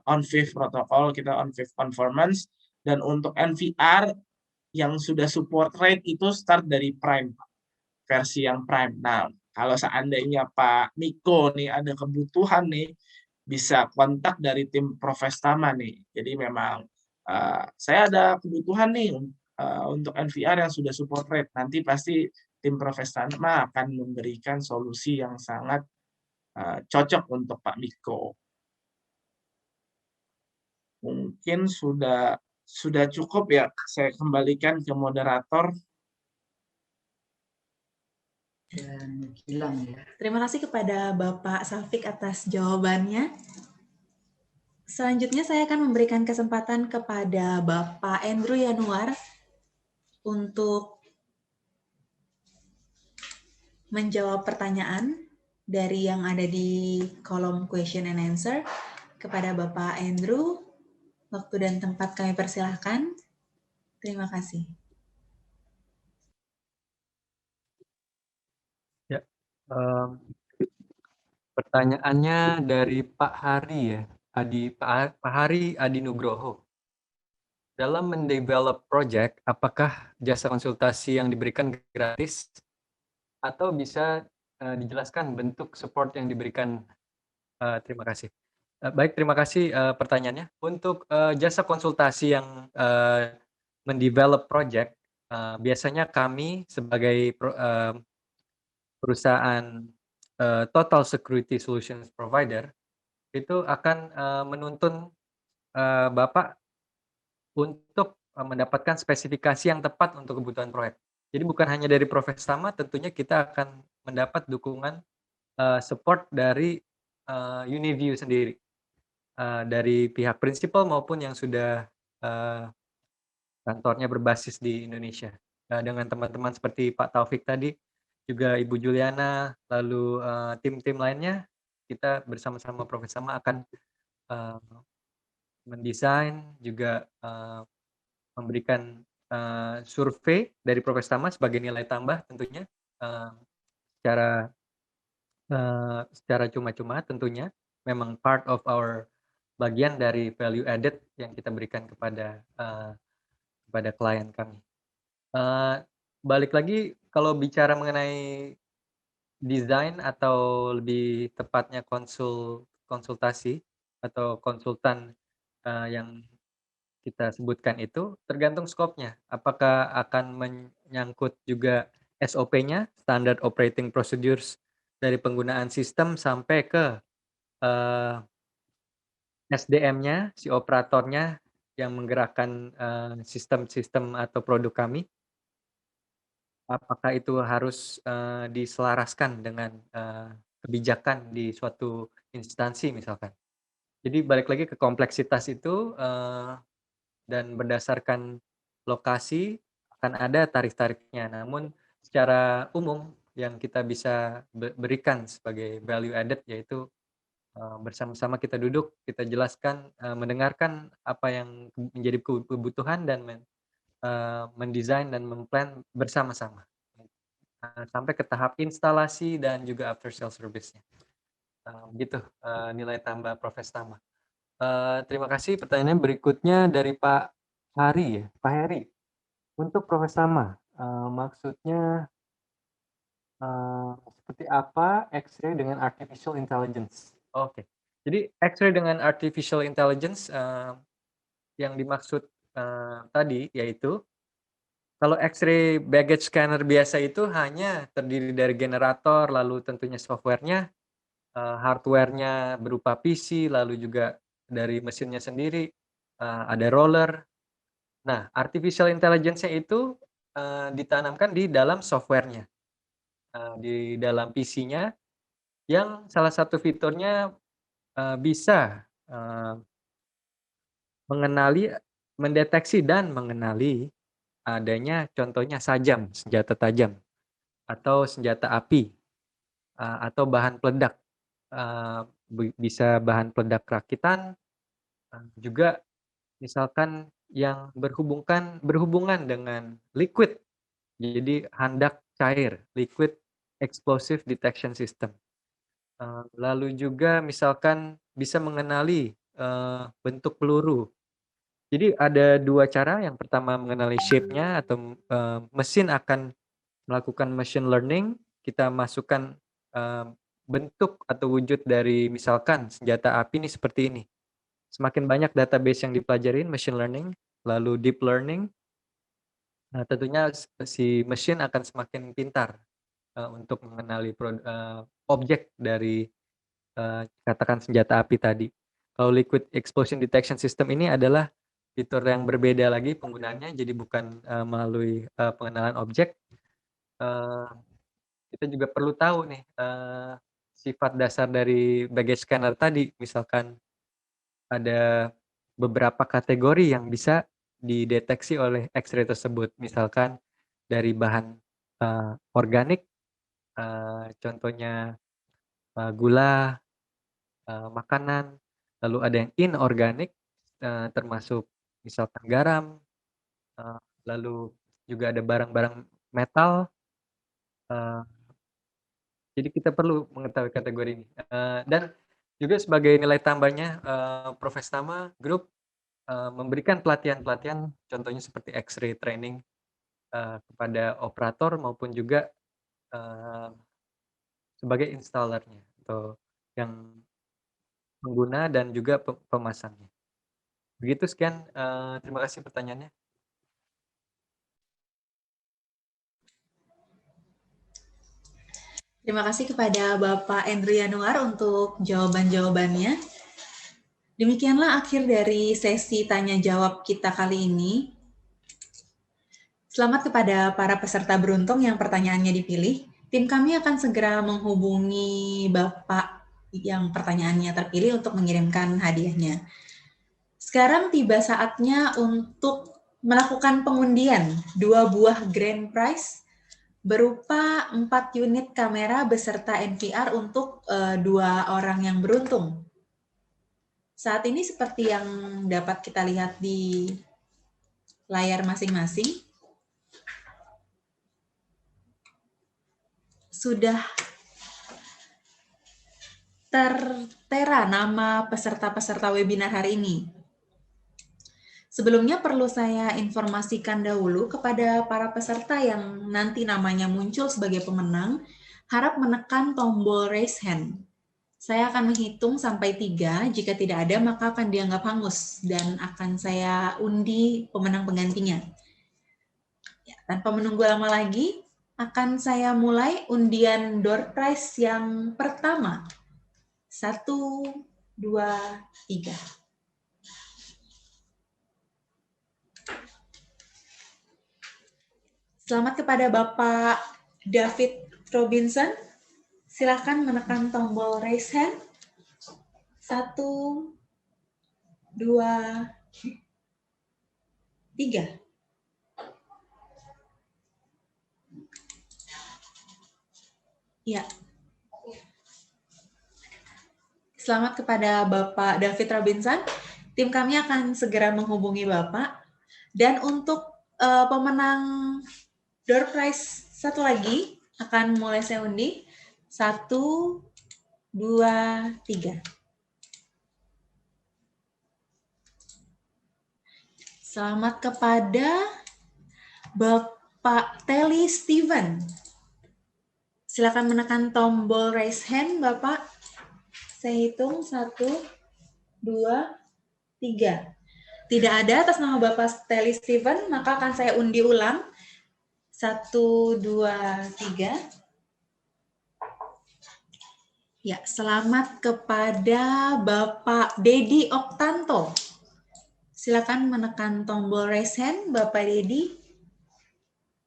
on-fifth protokol, kita on-fifth conformance, dan untuk NVR yang sudah support RAID itu start dari Prime, versi yang Prime. Nah, kalau seandainya Pak Miko nih ada kebutuhan nih, bisa kontak dari tim Profestama nih. Jadi memang saya ada kebutuhan nih untuk NVR yang sudah support RAID. Nanti pasti tim Profestama akan memberikan solusi yang sangat cocok untuk Pak Miko. Mungkin sudah cukup ya. Saya kembalikan ke moderator. Dan hilang ya. Terima kasih kepada Bapak Safik atas jawabannya. Selanjutnya saya akan memberikan kesempatan kepada Bapak Andrew Yanuar untuk menjawab pertanyaan dari yang ada di kolom question and answer. Kepada Bapak Andrew, waktu dan tempat kami persilahkan. Terima kasih. Ya, pertanyaannya dari Pak Hari ya, Pak Hari Adi Nugroho. Dalam mendevelop project, apakah jasa konsultasi yang diberikan gratis atau bisa dijelaskan bentuk support yang diberikan? Terima kasih. Baik, terima kasih pertanyaannya. Untuk jasa konsultasi yang mendevelop project, biasanya kami sebagai perusahaan Total Security Solutions Provider itu akan menuntun Bapak untuk mendapatkan spesifikasi yang tepat untuk kebutuhan proyek. Jadi bukan hanya dari Profestama, tentunya kita akan mendapat dukungan support dari Uniview sendiri, dari pihak prinsipal maupun yang sudah kantornya berbasis di Indonesia. Dengan teman-teman seperti Pak Taufik tadi, juga Ibu Juliana, lalu tim-tim lainnya, kita bersama-sama Profestama akan mendesain, juga memberikan survei dari Profestama sebagai nilai tambah tentunya, secara cuma-cuma tentunya, memang part of our bagian dari value added yang kita berikan kepada klien kami. Balik lagi kalau bicara mengenai desain atau lebih tepatnya konsultasi atau konsultan yang kita sebutkan itu tergantung skopnya. Apakah akan menyangkut juga SOP-nya, Standard Operating Procedures, dari penggunaan sistem sampai ke SDM-nya, si operatornya yang menggerakkan sistem-sistem atau produk kami. Apakah itu harus diselaraskan dengan kebijakan di suatu instansi misalkan. Jadi balik lagi ke kompleksitas itu, dan berdasarkan lokasi akan ada tarif-tarifnya. Namun secara umum yang kita bisa berikan sebagai value added yaitu bersama-sama kita duduk, kita jelaskan, mendengarkan apa yang menjadi kebutuhan dan mendesain dan memplan bersama-sama. Sampai ke tahap instalasi dan juga after sale service-nya. Begitu nilai tambah Profestama. Terima kasih. Pertanyaan berikutnya dari Pak Hari ya, Pak Heri. Untuk Profestama, maksudnya seperti apa X-ray dengan artificial intelligence? Oke. Jadi X-ray dengan artificial intelligence yang dimaksud tadi yaitu kalau X-ray baggage scanner biasa itu hanya terdiri dari generator, lalu tentunya software-nya, hardware-nya berupa PC, lalu juga dari mesinnya sendiri, ada roller. Nah, artificial intelligence-nya itu ditanamkan di dalam software-nya, di dalam PC-nya yang salah satu fiturnya bisa mendeteksi dan mengenali adanya contohnya sajam, senjata tajam, atau senjata api, atau bahan peledak. Bisa bahan peledak rakitan, juga misalkan yang berhubungan dengan liquid, jadi handak cair, liquid explosive detection system. Lalu juga misalkan bisa mengenali bentuk peluru. Jadi ada 2 cara, yang pertama mengenali shape-nya atau mesin akan melakukan machine learning, kita masukkan bentuk atau wujud dari misalkan senjata api ini seperti ini. Semakin banyak database yang dipelajarin machine learning, lalu deep learning, tentunya si mesin akan semakin pintar untuk mengenali objek dari katakan senjata api tadi. Kalau liquid explosion detection system ini adalah fitur yang berbeda lagi penggunaannya, jadi bukan melalui pengenalan objek. Kita juga perlu tahu nih sifat dasar dari baggage scanner tadi, misalkan ada beberapa kategori yang bisa dideteksi oleh X-ray tersebut, misalkan dari bahan organik, contohnya gula, makanan, lalu ada yang inorganik, termasuk misalkan garam, lalu juga ada barang-barang metal, jadi kita perlu mengetahui kategori ini. Dan juga sebagai nilai tambahnya, Profestama Group memberikan pelatihan-pelatihan, contohnya seperti X-ray training kepada operator maupun juga sebagai installernya atau yang pengguna dan juga pemasangnya. Begitu, sekian, terima kasih pertanyaannya. Terima kasih kepada Bapak Andrew Yanuar untuk jawaban-jawabannya. Demikianlah akhir dari sesi tanya jawab kita kali ini. Selamat kepada para peserta beruntung yang pertanyaannya dipilih. Tim kami akan segera menghubungi Bapak yang pertanyaannya terpilih untuk mengirimkan hadiahnya. Sekarang tiba saatnya untuk melakukan pengundian 2 buah grand prize berupa 4 unit kamera beserta NVR untuk 2 orang yang beruntung. Saat ini seperti yang dapat kita lihat di layar masing-masing, sudah tertera nama peserta-peserta webinar hari ini. Sebelumnya perlu saya informasikan dahulu kepada para peserta yang nanti namanya muncul sebagai pemenang, harap menekan tombol raise hand. Saya akan menghitung sampai 3, jika tidak ada maka akan dianggap hangus dan akan saya undi pemenang penggantinya. Ya, tanpa menunggu lama lagi, akan saya mulai undian door prize yang pertama. 1, 2, 3. Selamat kepada Bapak David Robinson. Silakan menekan tombol raise hand. 1, 2, 3. Ya. Selamat kepada Bapak David Robinson. Tim kami akan segera menghubungi Bapak. Dan untuk pemenang door prize satu lagi akan mulai saya undi. 1, 2, 3. Selamat kepada Bapak Telly Steven. Silakan menekan tombol raise hand, Bapak. Saya hitung 1, 2, 3. Tidak ada atas nama Bapak Stanley Steven, maka akan saya undi ulang. 1, 2, 3. Ya, selamat kepada Bapak Dedi Oktanto. Silakan menekan tombol raise hand, Bapak Dedi.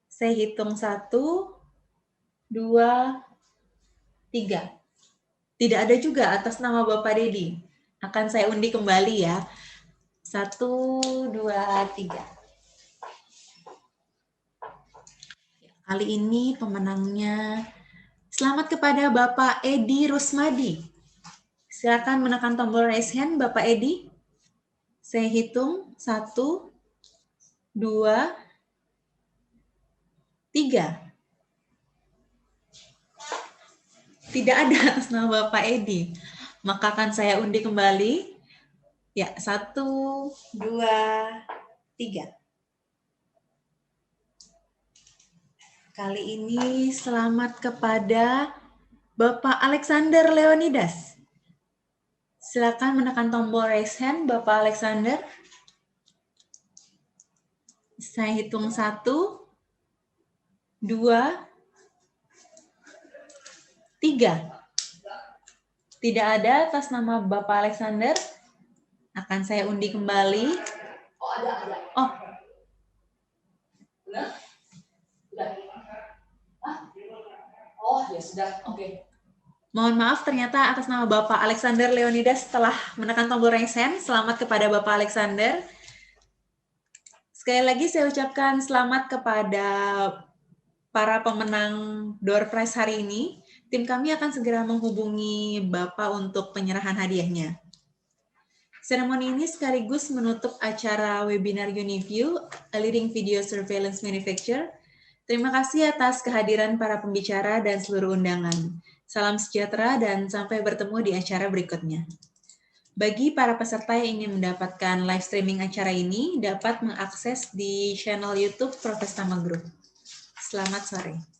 Saya hitung 1, 2, 3. Tidak ada juga atas nama Bapak Dedi. Akan saya undi kembali ya. 1, 2, 3. Kali ini pemenangnya selamat kepada Bapak Edi Rusmadi. Silakan menekan tombol raise hand, Bapak Edi. Saya hitung 1, 2, 3. Tidak ada atas nama Bapak Edi. Maka akan saya undi kembali. Ya, 1, 2, 3. Kali ini selamat kepada Bapak Alexander Leonidas. Silakan menekan tombol raise hand, Bapak Alexander. Saya hitung 1, 2, 3. Tidak ada atas nama Bapak Alexander. Akan saya undi kembali. Oh. Oh, ya sudah. Oke. Mohon maaf, ternyata atas nama Bapak Alexander Leonidas telah menekan tombol raise hand. Selamat kepada Bapak Alexander. Sekali lagi saya ucapkan selamat kepada para pemenang door prize hari ini. Tim kami akan segera menghubungi Bapak untuk penyerahan hadiahnya. Seremoni ini sekaligus menutup acara webinar Uniview, A Leading Video Surveillance Manufacturer. Terima kasih atas kehadiran para pembicara dan seluruh undangan. Salam sejahtera dan sampai bertemu di acara berikutnya. Bagi para peserta yang ingin mendapatkan live streaming acara ini, dapat mengakses di channel YouTube Profestama Group. Selamat sore.